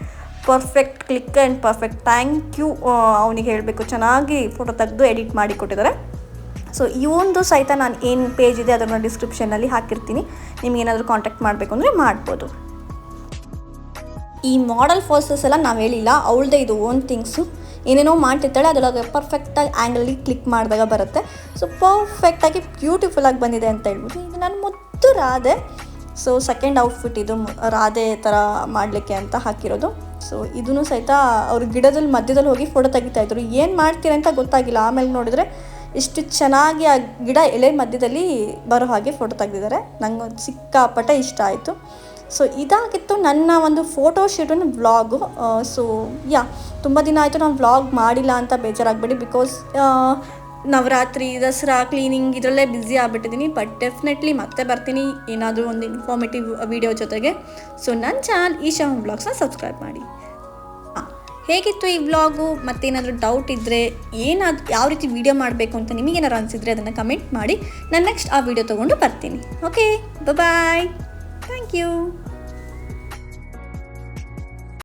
perfect click and perfect. Thank you ಅವನಿಗೆ ಹೇಳಬೇಕು, ಚೆನ್ನಾಗಿ ಫೋಟೋ ತೆಗೆದು ಎಡಿಟ್ ಮಾಡಿ ಕೊಟ್ಟಿದ್ದಾರೆ. ಸೊ ಈ ಒಂದು ಸಹಿತ ನಾನು ಏನು ಪೇಜ್ ಇದೆ ಅದನ್ನು ಡಿಸ್ಕ್ರಿಪ್ಷನಲ್ಲಿ ಹಾಕಿರ್ತೀನಿ, ನಿಮಗೇನಾದರೂ ಕಾಂಟ್ಯಾಕ್ಟ್ ಮಾಡಬೇಕು ಅಂದರೆ ಮಾಡ್ಬೋದು. ಈ ಮಾಡಲ್ ಫೋರ್ಸಸ್ ಎಲ್ಲ ನಾವು ಹೇಳಿಲ್ಲ, ಅವಳದೇ ಇದು ಓನ್ ಥಿಂಗ್ಸು. ಏನೇನೋ ಮಾಡ್ತಿರ್ತಾಳೆ, ಅದರೊಳಗೆ ಪರ್ಫೆಕ್ಟಾಗಿ ಆ್ಯಂಗಲಲ್ಲಿ ಕ್ಲಿಕ್ ಮಾಡಿದಾಗ ಬರುತ್ತೆ. ಸೊ ಪರ್ಫೆಕ್ಟಾಗಿ ಬ್ಯೂಟಿಫುಲ್ಲಾಗಿ ಬಂದಿದೆ ಅಂತ ಹೇಳ್ಬೋದು. ಇದು ನನ್ನ ಮುದ್ದು ರಾಧೆ. ಸೊ ಸೆಕೆಂಡ್ ಔಟ್ಫಿಟ್ ಇದು, ರಾಧೆ ಥರ ಮಾಡಲಿಕ್ಕೆ ಅಂತ ಹಾಕಿರೋದು. ಸೊ ಇದೂ ಸಹಿತ ಅವರು ಗಿಡದಲ್ಲಿ ಮಧ್ಯದಲ್ಲಿ ಹೋಗಿ ಫೋಟೋ ತೆಗಿತಾಯಿದ್ರು. ಏನು ಮಾಡ್ತೀರ ಅಂತ ಗೊತ್ತಾಗಿಲ್ಲ, ಆಮೇಲೆ ನೋಡಿದ್ರೆ ಇಷ್ಟು ಚೆನ್ನಾಗಿ ಆ ಗಿಡ ಎಲೆ ಮಧ್ಯದಲ್ಲಿ ಬರೋ ಹಾಗೆ ಫೋಟೋ ತೆಗೆದಿದ್ದಾರೆ. ನಂಗೆ ಸಿಕ್ಕಾಪಟ್ಟೆ ಇಷ್ಟ ಆಯಿತು. ಸೊ ಇದಾಗಿತ್ತು ನನ್ನ ಒಂದು ಫೋಟೋ ಶೂಟಿನ ವ್ಲಾಗು. ಸೊ ತುಂಬ ದಿನ ಆಯಿತು ನಾನು ವ್ಲಾಗ್ ಮಾಡಿಲ್ಲ ಅಂತ ಬೇಜಾರಾಗಬೇಡಿ, ಬಿಕಾಸ್ ನವರಾತ್ರಿ, ದಸರಾ, ಕ್ಲೀನಿಂಗ್ ಇದರಲ್ಲೇ ಬ್ಯುಸಿ ಆಗಿಬಿಟ್ಟಿದ್ದೀನಿ. ಬಟ್ ಡೆಫಿನೆಟ್ಲಿ ಮತ್ತೆ ಬರ್ತೀನಿ ಏನಾದರೂ ಒಂದು ಇನ್ಫಾರ್ಮೇಟಿವ್ ವಿಡಿಯೋ ಜೊತೆಗೆ. ಸೊ ನನ್ನ ಚಾನಲ್ ಈಶಾ ಹೋಮ್ ವ್ಲಾಗ್ಸ್ನ ಸಬ್ಸ್ಕ್ರೈಬ್ ಮಾಡಿ. ಹೇಗಿತ್ತು ಈ ವ್ಲಾಗು? ಮತ್ತೇನಾದರೂ ಡೌಟ್ ಇದ್ದರೆ, ಯಾವ ರೀತಿ ವೀಡಿಯೋ ಮಾಡಬೇಕು ಅಂತ ನಿಮಗೇನಾದ್ರು ಅನಿಸಿದರೆ ಅದನ್ನು ಕಮೆಂಟ್ ಮಾಡಿ. ನಾನು ನೆಕ್ಸ್ಟ್ ಆ ವಿಡಿಯೋ ತೊಗೊಂಡು ಬರ್ತೀನಿ. Okay, bye, thank you.